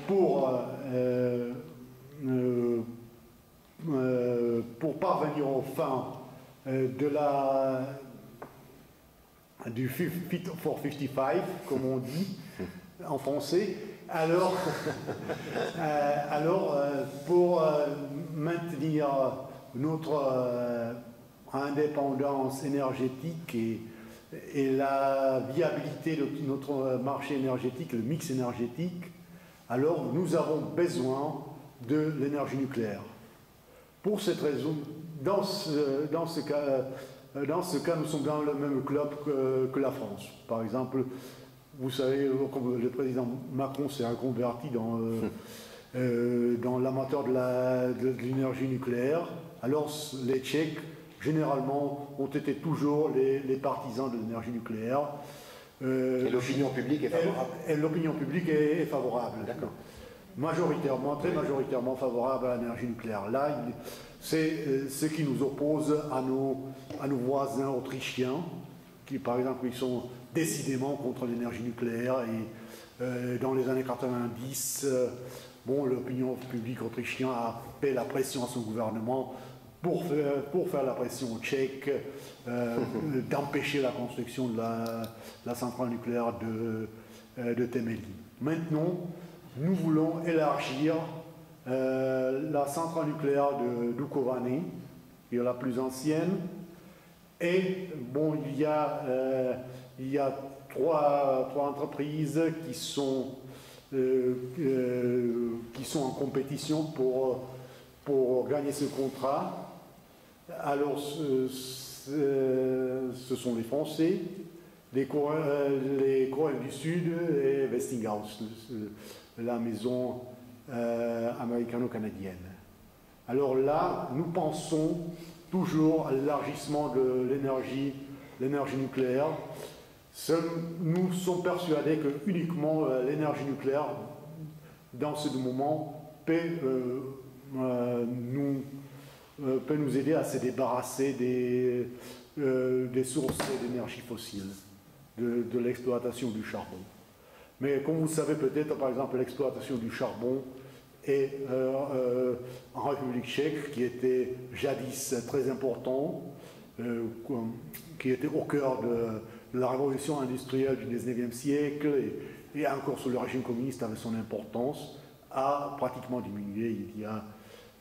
S2: pour parvenir aux fins du Fit for 55, comme on dit en français, alors pour maintenir notre indépendance énergétique et la viabilité de notre marché énergétique, le mix énergétique, alors nous avons besoin de l'énergie nucléaire. Pour cette raison, dans ce cas, nous sommes dans le même club que la France. Par exemple, vous savez, le président Macron s'est reconverti dans l'amateur de l'énergie nucléaire. Alors, les Tchèques, généralement, ont été toujours les partisans de l'énergie nucléaire.
S1: Et l'opinion publique est favorable.
S2: Et l'opinion publique est favorable.
S1: D'accord.
S2: Majoritairement, très majoritairement favorable à l'énergie nucléaire. Là, c'est ce qui nous oppose à nos voisins autrichiens, qui, par exemple, ils sont décidément contre l'énergie nucléaire dans les années 90, bon, l'opinion publique autrichienne a fait la pression à son gouvernement pour faire la pression tchèque, d'empêcher la construction de la centrale nucléaire de Temelín. Maintenant, nous voulons élargir la centrale nucléaire de Dukovany, qui est la plus ancienne. Et bon, il y a trois entreprises qui sont en compétition pour gagner ce contrat. Alors, ce sont les Français, les Coréens du Sud et Westinghouse, la maison américano-canadienne. Alors là, nous pensons toujours à l'élargissement de l'énergie nucléaire. Nous sommes persuadés que uniquement l'énergie nucléaire, dans ce moment, peut nous aider à se débarrasser des sources d'énergie fossile, de l'exploitation du charbon. Mais comme vous savez peut-être, par exemple, l'exploitation du charbon est en République tchèque, qui était jadis très important, qui était au cœur de la révolution industrielle du 19e siècle, et encore sous le régime communiste avait son importance, a pratiquement diminué. Il y a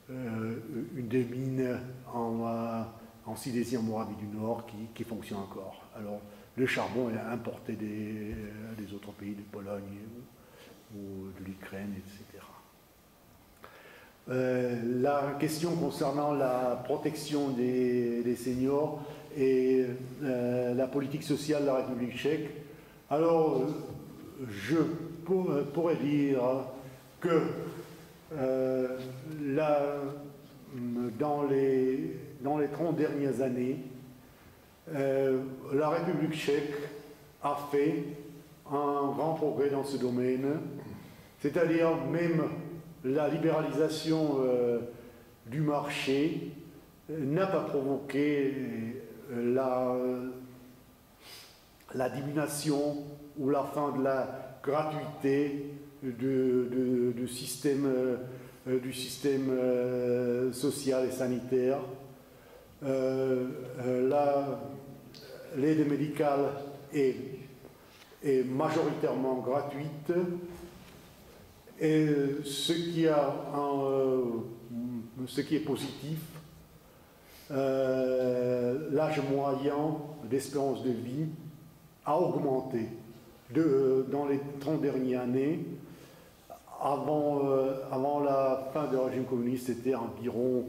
S2: des mines en Silésie, en Moravie du Nord, qui fonctionnent encore. Alors, le charbon est importé des autres pays, de Pologne ou de l'Ukraine, etc. La question concernant la protection des seniors et la politique sociale de la République tchèque, alors je pourrais dire que dans les 30 dernières années, la République tchèque a fait un grand progrès dans ce domaine, c'est-à-dire même la libéralisation du marché n'a pas provoqué la diminution ou la fin de la gratuité du système social et sanitaire. L'aide médicale est majoritairement gratuite, et ce qui est positif, l'âge moyen d'espérance de vie a augmenté dans les 30 dernières années. Avant la fin du régime communiste, c'était environ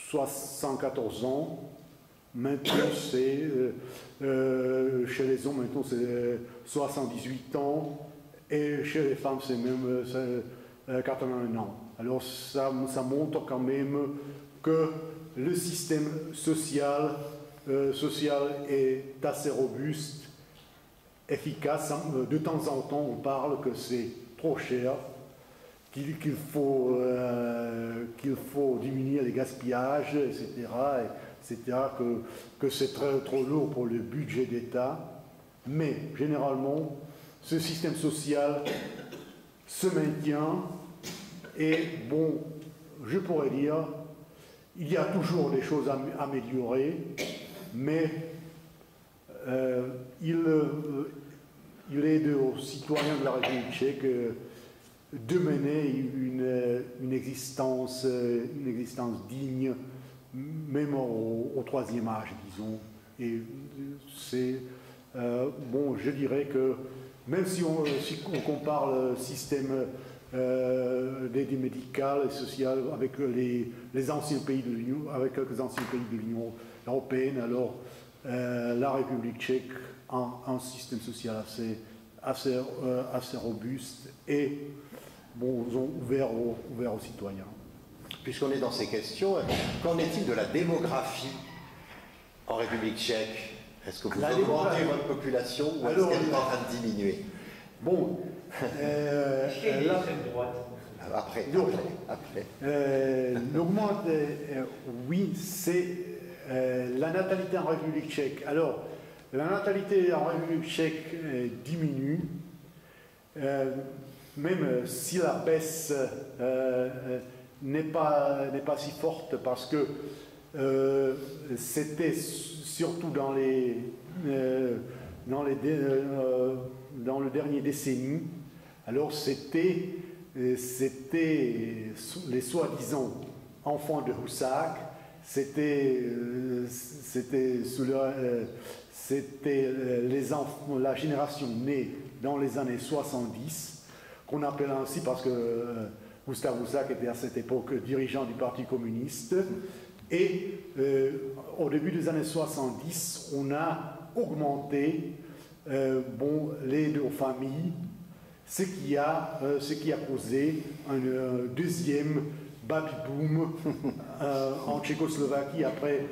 S2: 74 ans. Maintenant, c'est chez les hommes, maintenant c'est 78 ans, et chez les femmes, c'est même 81 ans. Alors ça montre quand même que le système social est assez robuste, efficace. De temps en temps, on parle que c'est trop cher, qu'il faut diminuer les gaspillages, etc., que c'est trop lourd pour le budget d'État. Mais généralement, ce système social se maintient, et bon, je pourrais dire, il y a toujours des choses à améliorer, mais il est aux citoyens de la République tchèque de mener une existence digne, même au troisième âge, disons. Et c'est bon, je dirais que même si on compare le système d'aide médicale et sociale avec les anciens pays de l'Union, avec quelques anciens pays de l'Union européenne, alors la République tchèque a un système social assez robuste et bon, ouvert aux citoyens.
S1: Puisqu'on est dans ces questions, qu'en est-il de la démographie en République tchèque? Est-ce que vous augmentez votre population ou est-ce qu'elle est en train de diminuer?
S2: Bon,
S1: après.
S2: Oui, c'est la natalité en République tchèque. Alors, la natalité en République tchèque diminue, même si la baisse n'est pas si forte, parce que c'était surtout dans le dernier décennie. Alors c'était les soi-disant enfants de Houssac, c'était la génération née dans les années 70, qu'on appelle ainsi parce que Gustave Houssac était à cette époque dirigeant du Parti communiste. Et au début des années 70, on a augmenté l'aide aux familles, ce qui a causé un deuxième baby-boom en Tchécoslovaquie après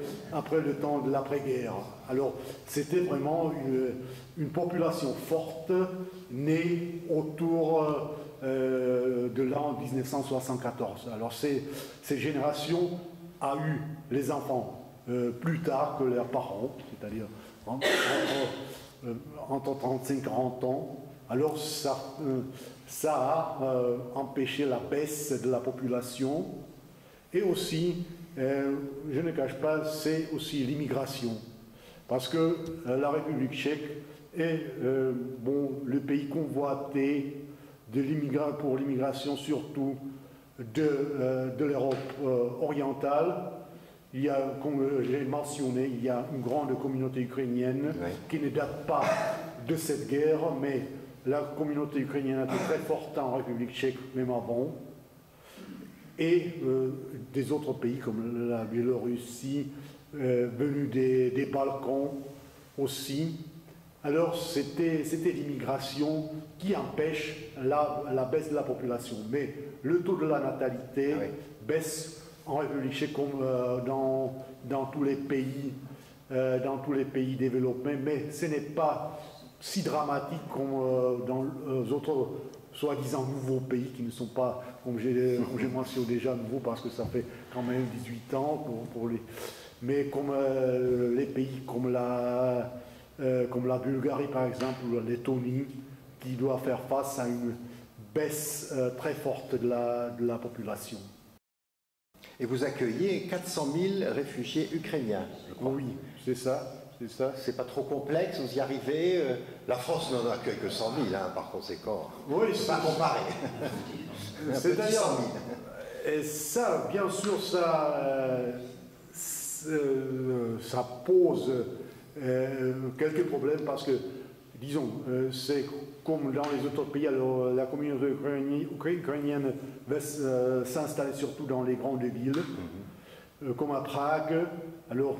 S2: le temps de l'après-guerre. Alors, c'était vraiment une population forte née autour de l'an 1974. Alors, cette génération a eu les enfants plus tard que leurs parents, c'est-à-dire entre 35 et 40 ans. Alors, ça a empêché la baisse de la population, et aussi, je ne cache pas, c'est aussi l'immigration, parce que la République tchèque est le pays convoité pour l'immigration, surtout de l'Europe orientale. Il y a, comme j'ai mentionné, il y a une grande communauté ukrainienne qui ne date pas de cette guerre, mais la communauté ukrainienne était très forte en République tchèque, même avant, et des autres pays comme la Biélorussie, venus des Balkans aussi. Alors c'était l'immigration qui empêche la baisse de la population. Mais le taux de la natalité baisse en République tchèque comme dans tous les pays développés, mais ce n'est pas si dramatique comme dans les autres soi-disant nouveaux pays qui ne sont pas, comme j'ai mentionné déjà, nouveaux parce que ça fait quand même 18 ans mais comme les pays comme la Bulgarie par exemple, ou la Lettonie, qui doit faire face à une baisse très forte de la population.
S1: Et vous accueillez 400 000 réfugiés ukrainiens, je crois.
S2: Oui, c'est ça.
S1: C'est pas trop complexe, vous y arrivez. La France n'en accueille que 100 000, par conséquent.
S2: Oui,
S1: c'est pas comparé.
S2: C'est d'ailleurs. Et ça, bien sûr, ça pose quelques problèmes parce que, disons, c'est comme dans les autres pays, alors la communauté ukrainienne va s'installer surtout dans les grandes villes, comme à Prague. Alors,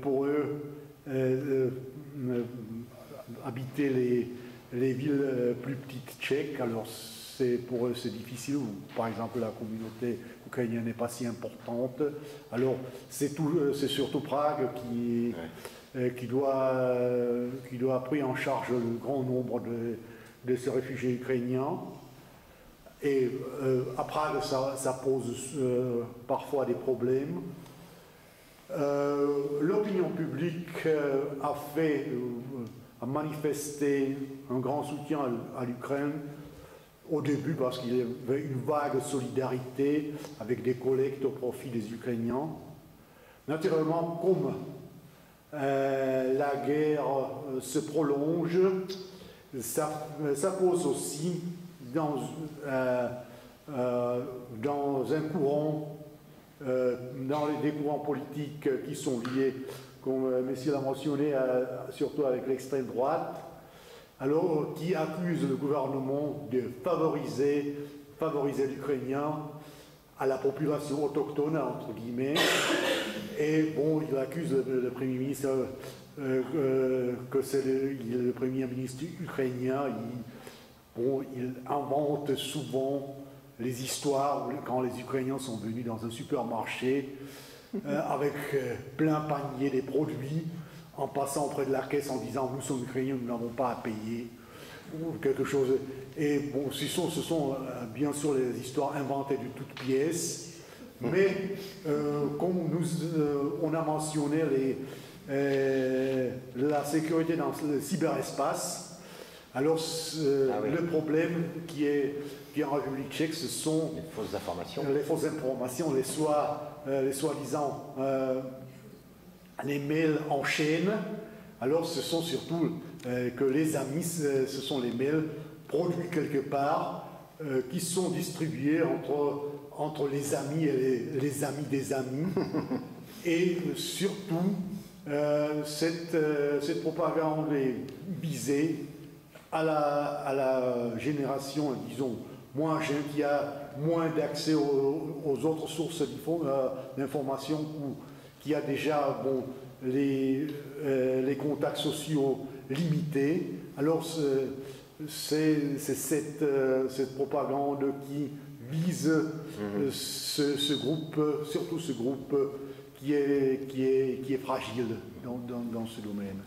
S2: pour eux, habiter les villes plus petites tchèques, alors pour eux c'est difficile. Par exemple, la communauté ukrainienne n'est pas si importante. Alors c'est surtout Prague qui doit prendre en charge le grand nombre de ces réfugiés ukrainiens. Et à Prague, ça pose parfois des problèmes. L'opinion publique a manifesté un grand soutien à l'Ukraine au début parce qu'il y avait une vague solidarité avec des collectes au profit des Ukrainiens. Naturellement, comme la guerre se prolonge, ça pose aussi dans un courant, dans des courants politiques qui sont liés, comme Messier l'a mentionné, surtout avec l'extrême droite, alors qui accuse le gouvernement de favoriser l'Ukrainien à la population autochtone, entre guillemets. Et bon, il accuse le Premier ministre que c'est le Premier ministre ukrainien. Il invente souvent les histoires quand les Ukrainiens sont venus dans un supermarché avec plein panier des produits, en passant près de la caisse en disant « nous sommes Ukrainiens, nous n'avons pas à payer » ou quelque chose. Et bon, ce sont bien sûr les histoires inventées de toutes pièces, mais comme on a mentionné la sécurité dans le cyberespace, Alors,
S1: oui.
S2: le problème qui est en République tchèque, ce sont
S1: Les fausses informations.
S2: les fausses informations, les soi-disant les mails en chaîne. Alors, ce sont surtout que les amis, ce sont les mails produits quelque part, qui sont distribués entre les amis et les amis des amis. Et surtout, cette propagande est visée à la génération, disons, moins jeune, qui a moins d'accès aux autres sources d'informations, ou qui a déjà les contacts sociaux limités. Alors, c'est cette propagande qui vise ce groupe, surtout ce groupe qui est fragile dans ce domaine.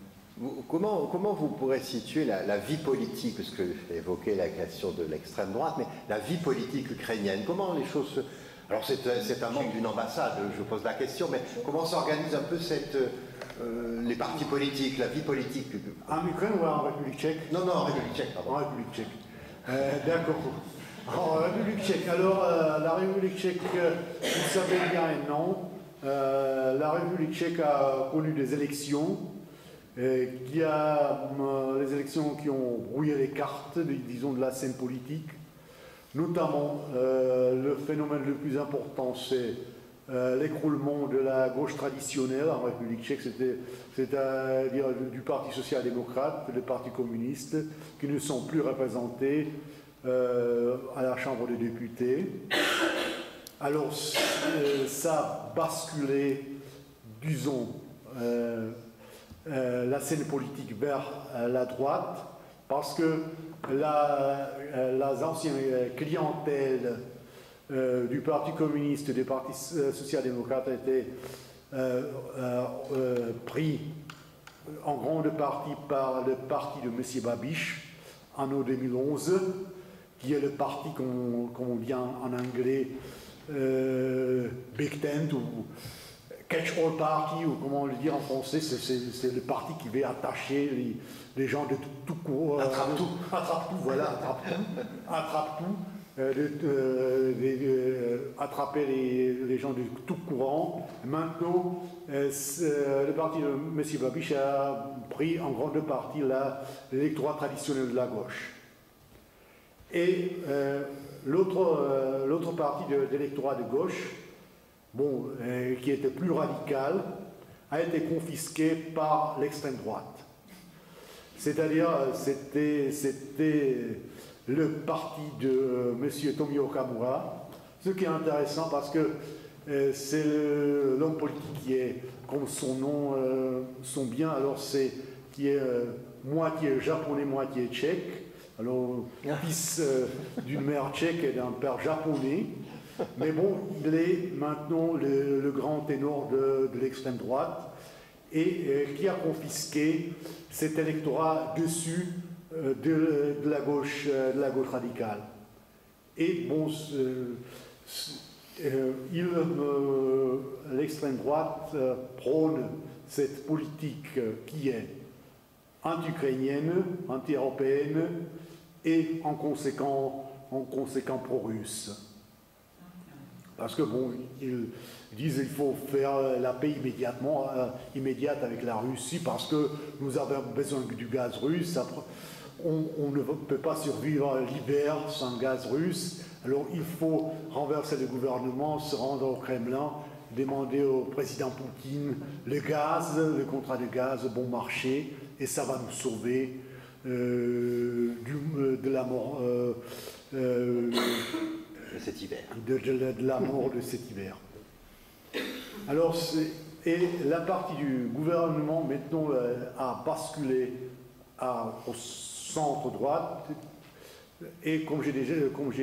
S1: Comment vous pourrez situer la vie politique, parce que j'ai évoqué la question de l'extrême droite, mais la vie politique ukrainienne, comment les choses se... Alors c'est un membre d'une ambassade, je pose la question, mais comment s'organise un peu les partis politiques, la vie politique?
S2: En Ukraine ou en République tchèque?
S1: Non, en République tchèque, pardon.
S2: En République tchèque. D'accord. En République tchèque. Alors, la République tchèque, vous savez bien et non. La République tchèque a connu des élections, les élections qui ont brouillé les cartes, disons, de la scène politique. Notamment, le phénomène le plus important, c'est l'écroulement de la gauche traditionnelle en République tchèque, c'est-à-dire du Parti social-démocrate, des partis communistes, qui ne sont plus représentés à la Chambre des députés. Alors, ça a basculé, disons, la scène politique vers la droite, parce que les anciennes clientèles du Parti communiste et du Parti social-démocrate étaient pris en grande partie par le parti de M. Babiš en 2011, qui est le parti qu'on dit en anglais Big Tent ou Catch-all Party, ou comment le dire en français, c'est le parti qui veut attacher les gens de tout court.
S1: Attrape-tout.
S2: Attrape-tout, voilà, attrape-tout. Attrape-tout. Attraper les gens de tout courant. Maintenant, le parti de M. Babiš a pris en grande partie l'électorat traditionnel de la gauche. Et l'autre partie de l'électorat de gauche, qui était plus radical, a été confisqué par l'extrême droite. C'est-à-dire, c'était le parti de M. Tomio Okamura, ce qui est intéressant parce que c'est l'homme politique qui est, comme son nom son bien, alors qui est moitié japonais, moitié tchèque. Alors, fils d'une mère tchèque et d'un père japonais. Mais bon, il est maintenant le grand ténor de l'extrême droite et qui a confisqué cet électorat dessus de la gauche radicale. Et bon, l'extrême droite prône cette politique qui est anti-ukrainienne, anti-européenne et en conséquent pro-russe. Parce que bon, ils disent qu'il faut faire la paix immédiate avec la Russie parce que nous avons besoin du gaz russe. On ne peut pas survivre l'hiver sans gaz russe. Alors il faut renverser le gouvernement, se rendre au Kremlin, demander au président Poutine le gaz, le contrat de gaz bon marché, et ça va nous sauver de la mort.
S1: De cet hiver.
S2: De la mort de cet hiver. Alors, et la partie du gouvernement maintenant a basculé au centre-droite, et comme j'ai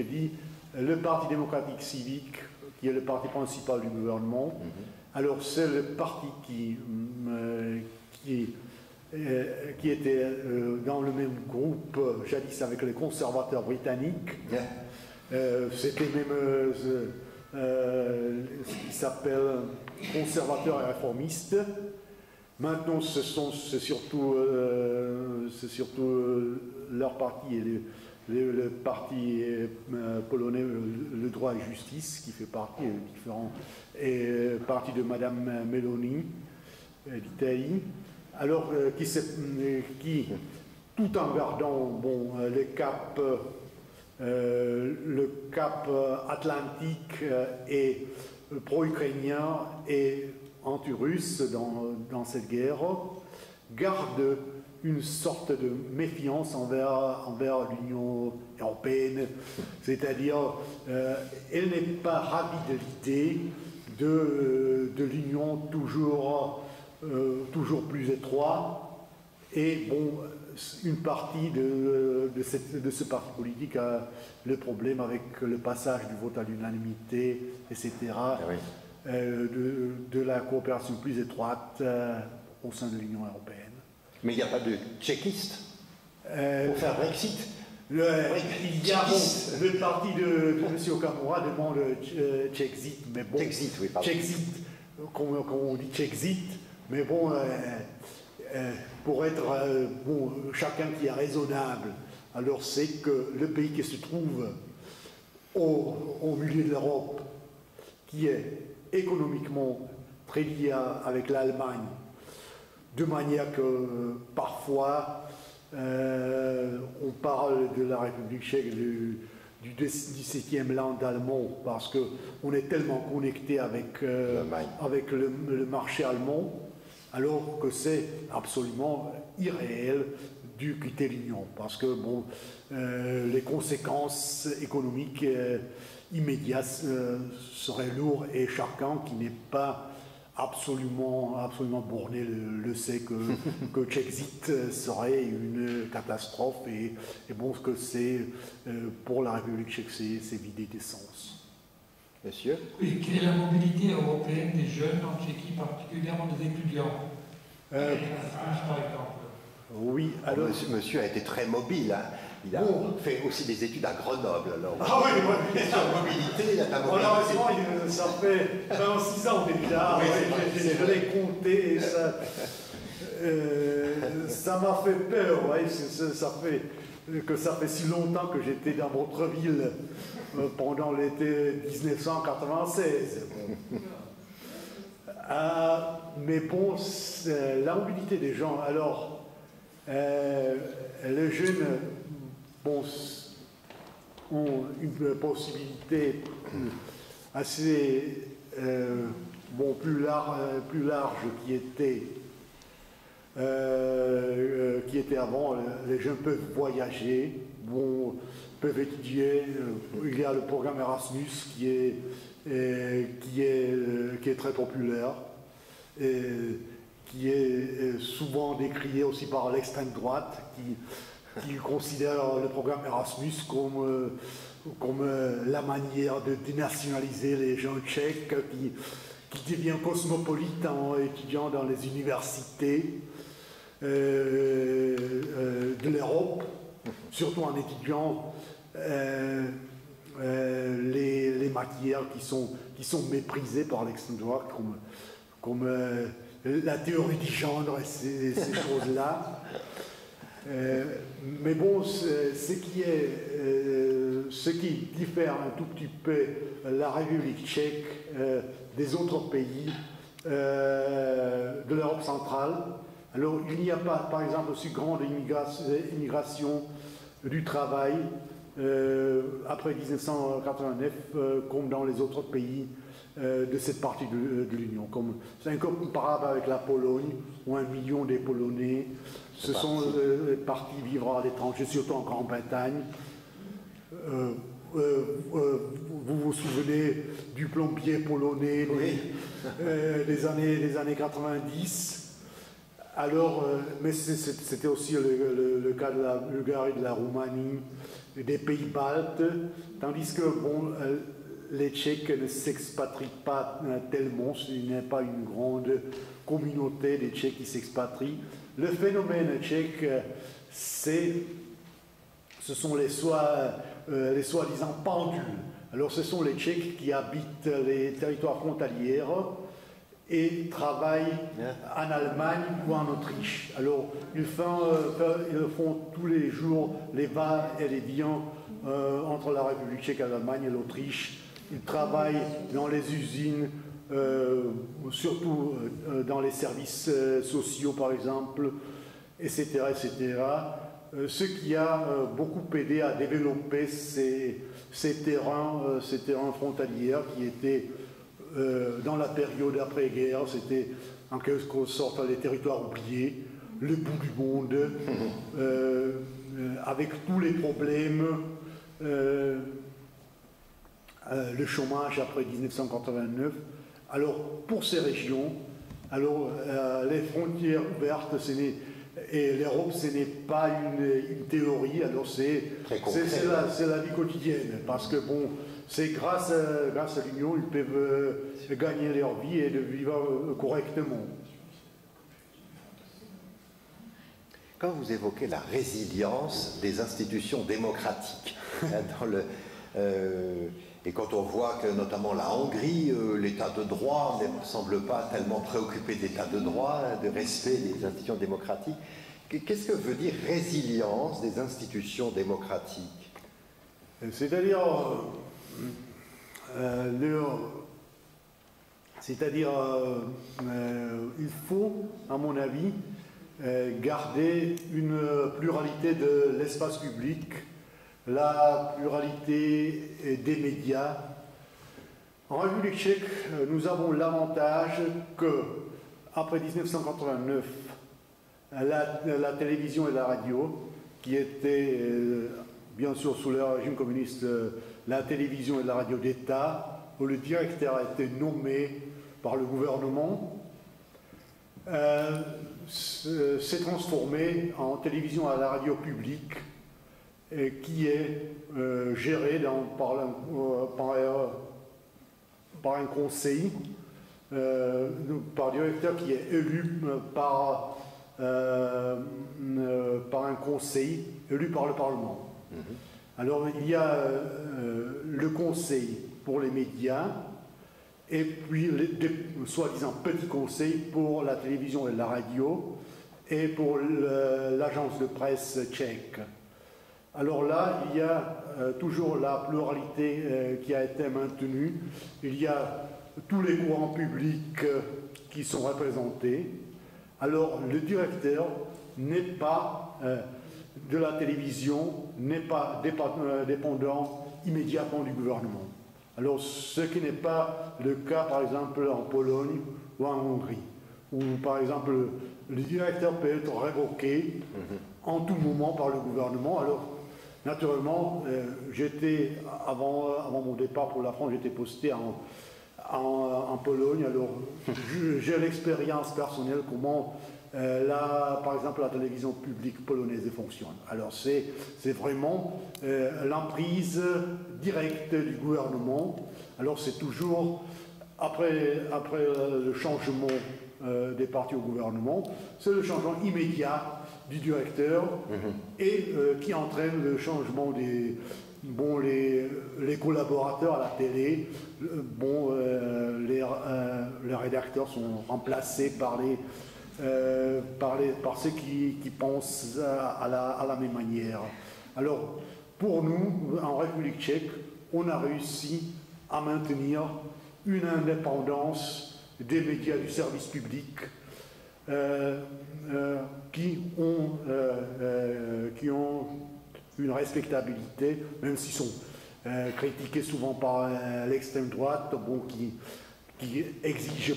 S2: dit, le Parti démocratique civique, qui est le parti principal du gouvernement, alors c'est le parti qui était dans le même groupe jadis avec les conservateurs britanniques. C'était même ce qui s'appelle conservateurs et réformistes. Maintenant, c'est surtout leur parti est le parti polonais, le droit et justice, qui fait partie différents partis de Madame Meloni d'Italie. Alors qui, tout en gardant le cap atlantique et pro-ukrainien et anti-russe dans cette guerre, garde une sorte de méfiance envers l'Union européenne, c'est-à-dire elle n'est pas ravie de l'idée de l'Union toujours plus étroite, et bon, une partie de ce parti politique a le problème avec le passage du vote à l'unanimité, etc.,
S1: Ah oui.
S2: de la coopération plus étroite au sein de l'Union européenne.
S1: Mais il n'y a pas de tchéquiste pour faire Brexit.
S2: Il y a le parti de M. Okamura demande Tchexit, mais bon.
S1: Tchexit, oui, pardon.
S2: Tchexit, comme on dit Tchexit, mais bon, pour être chacun qui est raisonnable, alors c'est que le pays qui se trouve au milieu de l'Europe, qui est économiquement très lié avec l'Allemagne, de manière que parfois on parle de la République tchèque du 17e land allemand, parce qu'on est tellement connecté avec le marché allemand, alors que c'est absolument irréel de quitter l'Union, parce que bon, les conséquences économiques immédiates seraient lourdes, et chacun qui n'est pas absolument borné le sait que Tchexit serait une catastrophe, et bon, ce que c'est pour la République tchèque, c'est vidé d'essence.
S1: Monsieur?
S4: Oui, quelle est la mobilité européenne des jeunes en Tchéquie, particulièrement des étudiants par exemple?
S2: Oui, alors...
S1: Monsieur a été très mobile, hein. Il a fait aussi des études à Grenoble, alors.
S2: Ah oui, oui.
S1: Sa mobilité, il a ta mobilité.
S2: Malheureusement, ça fait 6 ans déjà, je l'ai compté, et ça m'a fait peur, ouais. Ça fait si longtemps que j'étais dans votre ville pendant l'été 1996. Mais bon, la mobilité des gens, alors, les jeunes, bon, ont une possibilité assez plus large qui était avant. Les jeunes peuvent voyager, peuvent étudier. Il y a le programme Erasmus qui est très populaire et qui est souvent décrié aussi par l'extrême droite, qui considère le programme Erasmus comme la manière de dénationaliser les gens tchèques qui deviennent cosmopolites en étudiant dans les universités de l'Europe, surtout en étudiant les matières qui sont méprisées par l'extrême droite, comme la théorie du genre et ces choses-là. Mais bon, ce qui diffère un tout petit peu la République tchèque des autres pays de l'Europe centrale. Alors, il n'y a pas, par exemple, aussi grande immigration du travail après 1989 comme dans les autres pays de cette partie de l'Union. C'est un peu comparable avec la Pologne, où 1 million des Polonais se sont partis vivre à l'étranger, surtout en Grande-Bretagne. Vous vous souvenez du plombier polonais des années 90. Alors, mais c'était aussi le cas de la Bulgarie, de la Roumanie, des pays baltes, tandis que bon, les Tchèques ne s'expatrient pas tellement, il n'y a pas une grande communauté des Tchèques qui s'expatrient. Le phénomène tchèque, ce sont les soi-disant pendules. Alors ce sont les Tchèques qui habitent les territoires frontaliers et travaillent en Allemagne ou en Autriche. Alors, ils font tous les jours les va et les vient entre la République tchèque, l'Allemagne et l'Autriche. Ils travaillent dans les usines, surtout dans les services sociaux, par exemple, etc., etc. Ce qui a beaucoup aidé à développer ces terrains frontaliers qui étaient dans la période après-guerre, c'était en quelque sorte les territoires oubliés, le bout du monde, avec tous les problèmes, le chômage après 1989. Alors, pour ces régions, les frontières ouvertes, et l'Europe, ce n'est pas une théorie, alors c'est la vie quotidienne, parce que bon, c'est grâce à l'Union, ils peuvent gagner leur vie et de vivre correctement.
S1: Quand vous évoquez la résilience des institutions démocratiques, et quand on voit que notamment la Hongrie, l'état de droit ne semble pas tellement préoccupé d'état de droit, de respect des institutions démocratiques, qu'est-ce que veut dire résilience des institutions démocratiques?
S2: C'est-à-dire, il faut, à mon avis, garder une pluralité de l'espace public, la pluralité des médias. En République tchèque, nous avons l'avantage que, après 1989, la télévision et la radio, qui étaient bien sûr sous le régime communiste, la télévision et la radio d'État, où le directeur a été nommé par le gouvernement, s'est transformé en télévision à la radio publique, qui est gérée par un conseil, par un directeur qui est élu par un conseil élu par le Parlement. Alors il y a le conseil pour les médias et puis les soi-disant petits conseils pour la télévision et la radio et pour l'agence de presse tchèque. Alors là, il y a toujours la pluralité qui a été maintenue. Il y a tous les courants publics qui sont représentés. Alors le directeur n'est pas de la télévision, n'est pas dépendant immédiatement du gouvernement. Alors ce qui n'est pas le cas par exemple en Pologne ou en Hongrie, où par exemple le directeur peut être révoqué en tout moment par le gouvernement. Alors naturellement, avant mon départ pour la France, j'étais posté en Pologne. Alors, j'ai l'expérience personnelle comment, par exemple, la télévision publique polonaise fonctionne. Alors, c'est vraiment l'emprise directe du gouvernement. Alors, c'est toujours, après le changement des partis au gouvernement, c'est le changement immédiat du directeur et qui entraîne le changement des les collaborateurs à la télé. Les rédacteurs sont remplacés par ceux qui pensent à la même manière. Alors pour nous en République tchèque, on a réussi à maintenir une indépendance des médias du service public qui ont une respectabilité, même s'ils sont critiqués souvent par l'extrême droite, qui exige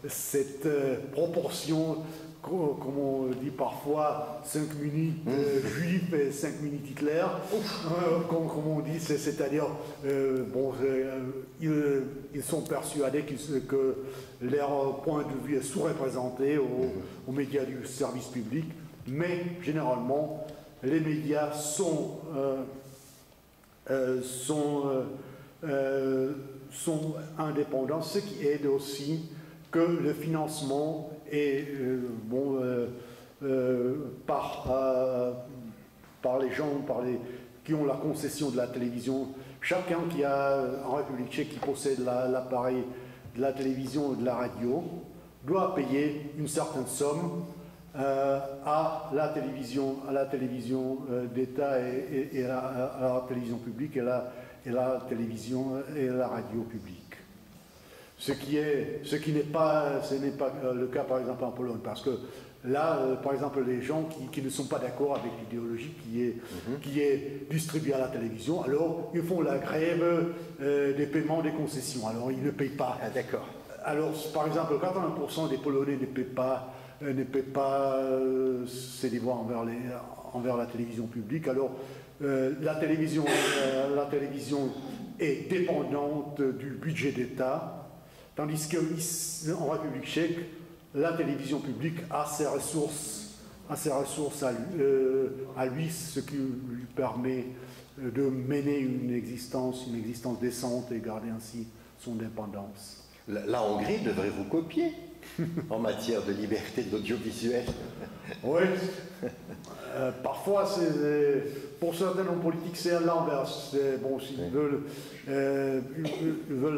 S2: cette proportion, comme on dit parfois, 5 minutes juifs et 5 minutes Hitler, comme on dit, c'est-à-dire ils sont persuadés que leur point de vue est sous-représenté aux médias du service public, mais généralement les médias sont indépendants, ce qui aide aussi que le financement est par les gens qui ont la concession de la télévision. Chacun qui a en République tchèque qui possède l'appareil de la télévision et de la radio doit payer une certaine somme à la télévision d'État et à la télévision publique et la télévision et la radio publique. Ce qui n'est pas le cas par exemple en Pologne, parce que là, par exemple, les gens qui ne sont pas d'accord avec l'idéologie qui est distribuée à la télévision, alors ils font la grève des paiements des concessions, alors ils ne payent pas.
S1: Ah, d'accord.
S2: Alors, par exemple, 80% des Polonais ne paient pas ces devoirs envers la télévision publique. Alors, la télévision est dépendante du budget d'État, tandis qu'en République tchèque, la télévision publique a ses ressources à lui, ce qui lui permet de mener une existence décente et garder ainsi son indépendance.
S1: La Hongrie devrait vous copier en matière de liberté de l'audiovisuel.
S2: Oui. Parfois, pour certains hommes politiques, c'est à l'inverse. Bon, s'ils veulent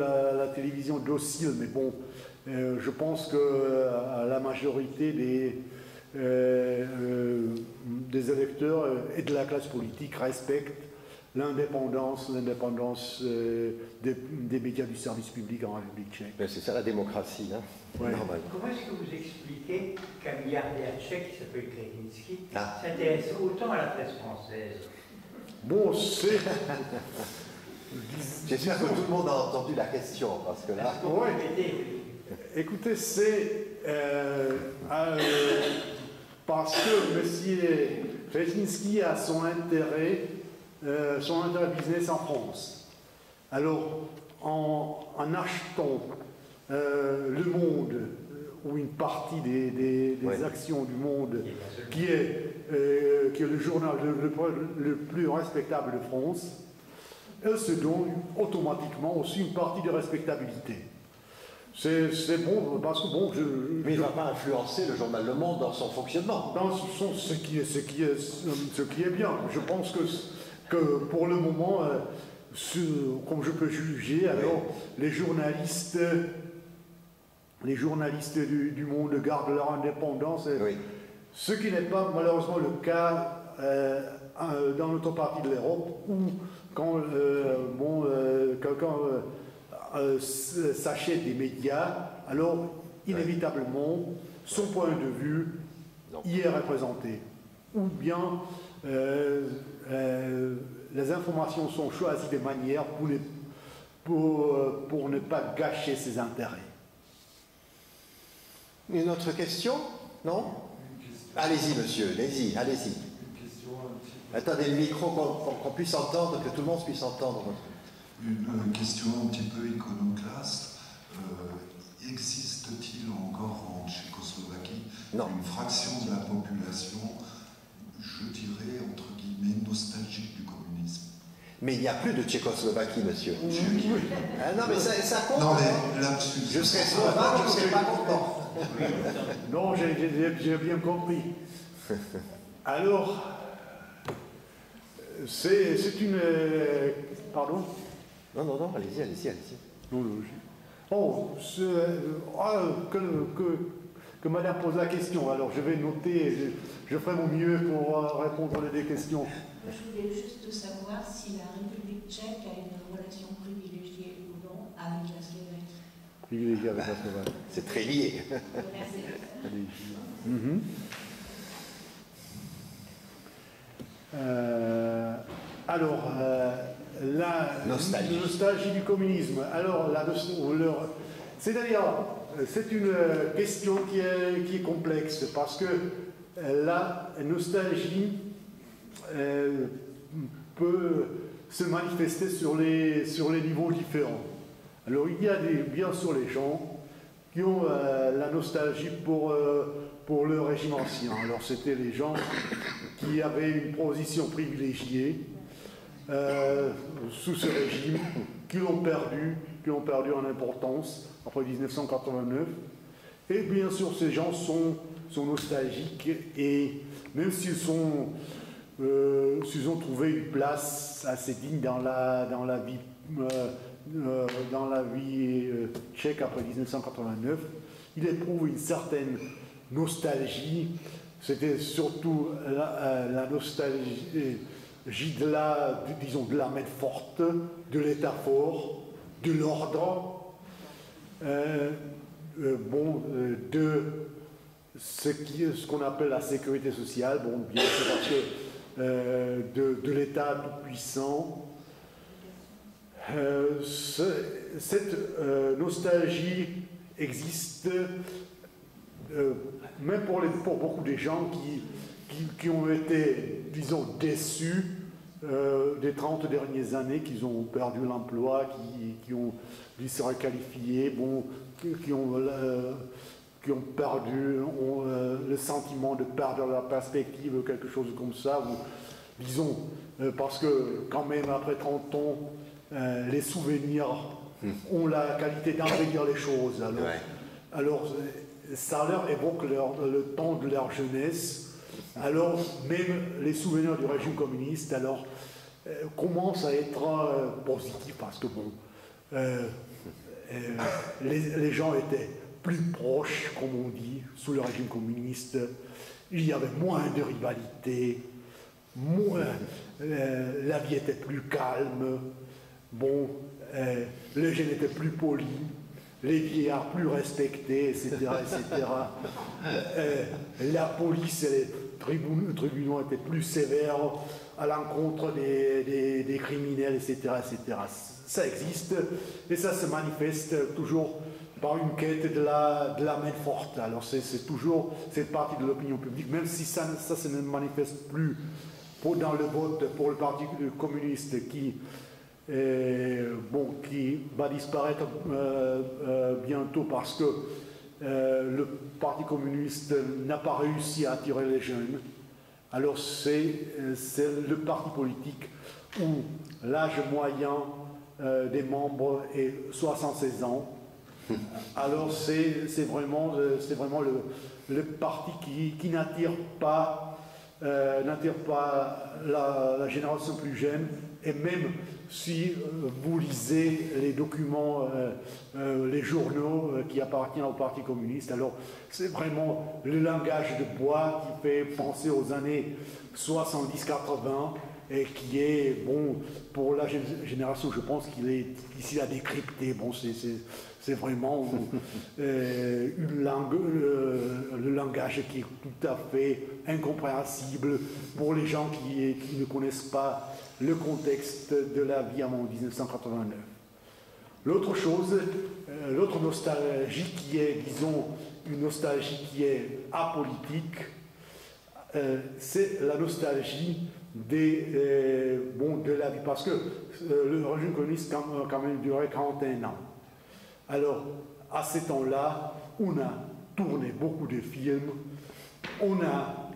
S2: la télévision docile, mais bon, je pense que la majorité des électeurs et de la classe politique respectent l'indépendance des médias du service public en République tchèque.
S1: Ben, c'est ça la démocratie, hein.
S2: Ouais.
S1: Normal.
S5: Comment est-ce que vous expliquez qu'un milliardaire tchèque qui s'appelle Kretinsky
S1: Ah.
S5: s'intéresse autant à la presse française?
S2: Bon, c'est...
S1: J'espère que tout le monde a entendu la question, parce que là...
S2: Ouais. Écoutez, c'est parce que M. Kretinsky a son intérêt business en France. Alors, en achetant Le Monde, ou une partie des actions du Monde, qui est le journal le plus respectable de France, elle se donne automatiquement aussi une partie de respectabilité. C'est bon, parce que bon,
S1: Mais il ne va pas influencer le journal Le Monde dans son fonctionnement.
S2: Dans ce qui est bien. Je pense que pour le moment, comme je peux juger, alors les journalistes du Monde gardent leur indépendance, ce qui n'est pas malheureusement le cas dans notre partie de l'Europe, où quand quelqu'un s'achète des médias, alors inévitablement son point de vue y est représenté. Ou bien les informations sont choisies de manière pour ne pas gâcher ses intérêts.
S1: Une autre question? Non? Allez-y, monsieur, allez-y. Attendez le micro, qu'on puisse entendre, que tout le monde puisse entendre.
S7: Une question un petit peu iconoclaste. Existe-t-il encore en Tchécoslovaquie une fraction de la population, je dirais, entre guillemets, nostalgique du communisme?
S1: Mais il n'y a plus de Tchécoslovaquie, monsieur. Ah non, mais ça compte.
S7: Non, mais là-dessus.
S1: Je serais slovaque, je ne serais pas content.
S2: Non, j'ai bien compris. Alors, c'est une... Pardon?
S1: Non, allez-y.
S2: Non, oh, que madame pose la question, alors je vais noter, je ferai mon mieux pour répondre à des questions.
S8: Je voulais juste savoir si la République tchèque a une relation privilégiée ou non avec la Slovaquie.
S2: Privilégiée avec la Slovaquie.
S1: C'est très lié.
S2: Merci. Alors, la nostalgie du communisme. Alors, c'est-à-dire, c'est une question qui est complexe, parce que la nostalgie peut se manifester sur les niveaux différents. Alors, il y a bien sûr les gens qui ont la nostalgie pour le régime ancien. Alors, c'était les gens qui avaient une position privilégiée sous ce régime, qui l'ont perdu en importance après 1989. Et bien sûr, ces gens sont nostalgiques, et même s'ils sont s'ils ont trouvé une place assez digne dans la vie tchèque après 1989. Il éprouve une certaine nostalgie. C'était surtout la nostalgie de la main forte, de l'état fort, de l'ordre, de ce qu'on appelle la sécurité sociale, bon, bien sûr parce que de l'État tout-puissant. Cette nostalgie existe même pour beaucoup de gens qui ont été, disons, déçus des 30 dernières années, qui ont perdu l'emploi, qui ont dû se requalifier, bon, qui ont perdu le sentiment de perdre la perspective ou quelque chose comme ça, ou, disons, parce que quand même après 30 ans, les souvenirs ont la qualité d'embellir les choses. Alors ça leur évoque le temps de leur jeunesse. Alors même les souvenirs du régime communiste commencent à être positifs parce que bon, les gens étaient plus proches, comme on dit, sous le régime communiste. Il y avait moins de rivalité, la vie était plus calme. Bon, les jeunes étaient plus polis, les vieillards plus respectés, etc. etc. La police et les tribunaux étaient plus sévères à l'encontre des criminels, etc., etc. Ça existe et ça se manifeste toujours par une quête de la main forte. Alors c'est toujours cette partie de l'opinion publique, même si ça se ne manifeste plus dans le vote pour le Parti communiste qui va disparaître bientôt parce que le Parti communiste n'a pas réussi à attirer les jeunes. Alors c'est le parti politique où l'âge moyen des membres est 76 ans. Alors c'est vraiment le parti qui n'attire pas la génération plus jeune. Et même si vous lisez les documents, les journaux qui appartiennent au Parti communiste, alors c'est vraiment le langage de bois qui fait penser aux années 70-80 et qui est, bon, pour la génération, je pense qu'il est ici à décrypter. Bon, c'est vraiment une langue, le langage qui est tout à fait incompréhensible pour les gens qui ne connaissent pas le contexte de la vie avant 1989. L'autre chose, l'autre nostalgie qui est, disons, une nostalgie qui est apolitique, c'est la nostalgie de la vie, parce que le régime communiste quand même duré 41 ans. Alors, à ces temps-là, on a tourné beaucoup de films, on a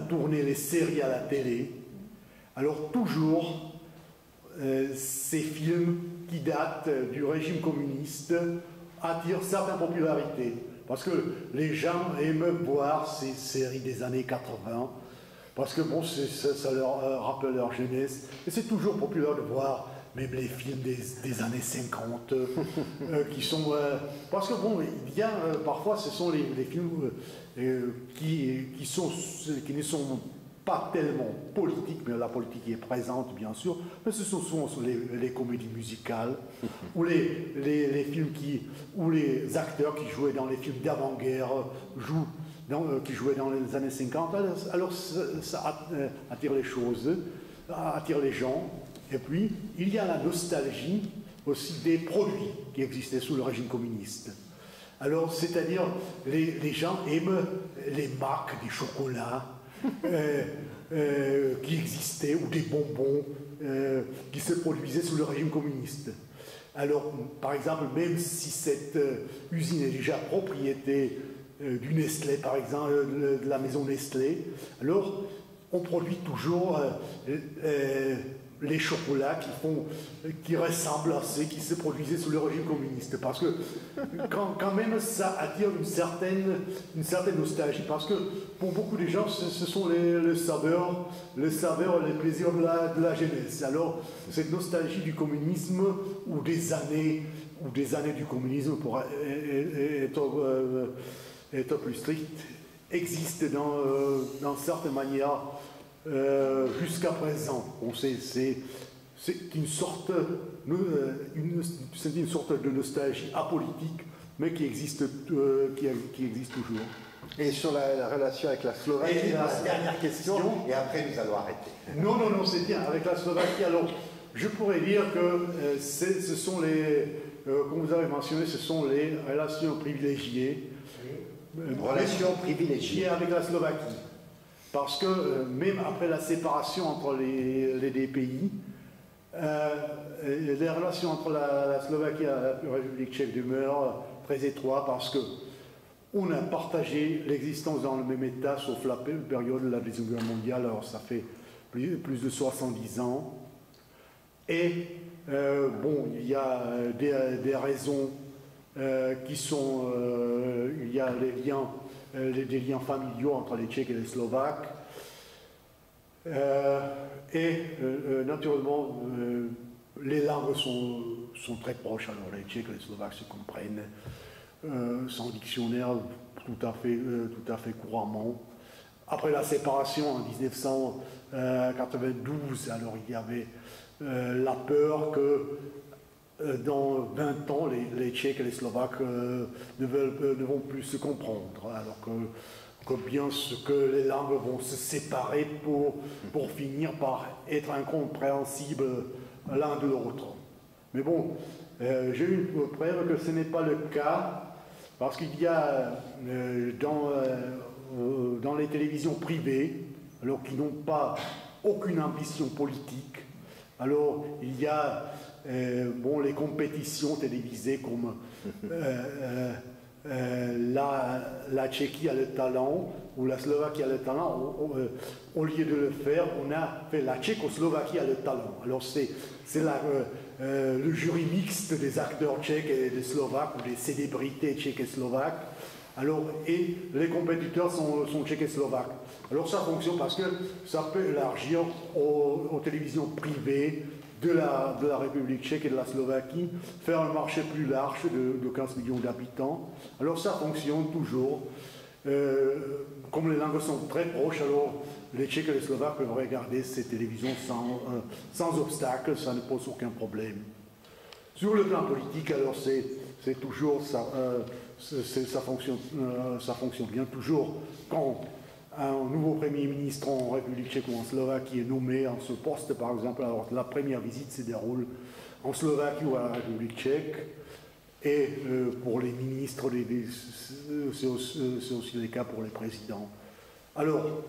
S2: tourné les séries à la télé. Alors toujours, ces films qui datent du régime communiste attirent certaines popularités. Parce que les gens aiment voir ces séries des années 80, parce que bon, ça leur rappelle leur jeunesse. Et c'est toujours populaire de voir même les films des années 50, qui sont... parce que bon, bien, parfois ce sont les films qui ne sont pas tellement politiques, mais la politique est présente bien sûr, mais ce sont souvent les comédies musicales, ou les films où les acteurs qui jouaient dans les films d'avant-guerre qui jouaient dans les années 50, alors ça attire les choses, attire les gens. Et puis, il y a la nostalgie aussi des produits qui existaient sous le régime communiste. Alors, c'est-à-dire, les gens aiment les marques des chocolats qui existaient, ou des bonbons qui se produisaient sous le régime communiste. Alors, par exemple, même si cette usine est déjà propriété du Nestlé, par exemple, de la maison Nestlé, alors on produit toujours les chocolats qui ressemblent à ceux qui se produisaient sous le régime communiste. Parce que quand même ça attire une certaine nostalgie. Parce que pour beaucoup de gens, ce sont les saveurs, les plaisirs de la jeunesse. Alors cette nostalgie du communisme ou des années du communisme, pour être plus strict, existe dans certaines manières jusqu'à présent. C'est une sorte de nostalgie apolitique, mais qui existe toujours.
S1: Et sur la relation avec la Slovaquie, la dernière question, et après nous allons arrêter.
S2: Non, c'est bien. Avec la Slovaquie, alors, je pourrais dire que ce sont comme vous avez mentionné, ce sont les relations privilégiées.
S1: Relations privilégiées
S2: avec la Slovaquie. Parce que même après la séparation entre les deux pays, les relations entre la Slovaquie et la République tchèque demeurent très étroites parce qu'on a partagé l'existence dans le même État sauf la période de la Deuxième Guerre mondiale, alors ça fait plus de 70 ans. Et il y a des raisons qui sont... il y a des liens familiaux entre les Tchèques et les Slovaques. Naturellement, les langues sont très proches. Alors les Tchèques et les Slovaques se comprennent sans dictionnaire tout à fait couramment. Après la séparation en 1992, alors il y avait la peur que dans 20 ans, les Tchèques et les Slovaques ne vont plus se comprendre, alors que les langues vont se séparer pour finir par être incompréhensibles l'un de l'autre. Mais bon, j'ai une preuve que ce n'est pas le cas, parce qu'il y a dans les télévisions privées, alors qui n'ont pas aucune ambition politique, alors il y a les compétitions télévisées comme la Tchéquie a le talent ou la Slovaquie a le talent. Au lieu de le faire, on a fait la Tchécoslovaquie a le talent. Alors c'est le jury mixte des acteurs tchèques et des Slovaques ou des célébrités tchèques et slovaques. Alors, et les compétiteurs sont tchèques et slovaques. Alors ça fonctionne parce que ça peut élargir aux télévisions privées de la République tchèque et de la Slovaquie, faire un marché plus large de 15 millions d'habitants. Alors ça fonctionne toujours. Comme les langues sont très proches, alors les Tchèques et les Slovaques peuvent regarder ces télévisions sans obstacle, ça ne pose aucun problème. Sur le plan politique, alors c'est toujours ça, ça fonctionne bien toujours quand un nouveau Premier ministre en République tchèque ou en Slovaquie est nommé en ce poste, par exemple. Alors la première visite se déroule en Slovaquie ou à la République tchèque. Et pour les ministres, c'est aussi le cas pour les présidents. Alors,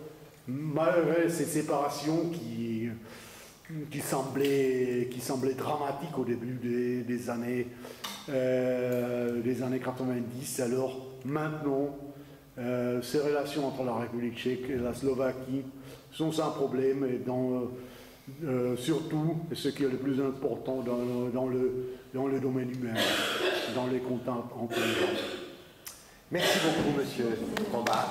S2: malgré ces séparations qui semblaient dramatiques au début des années 90, alors maintenant, ces relations entre la République tchèque et la Slovaquie sont sans problème, et surtout, ce qui est le plus important, dans le domaine humain, dans les contacts entre les gens.
S1: Merci beaucoup, monsieur Rombach.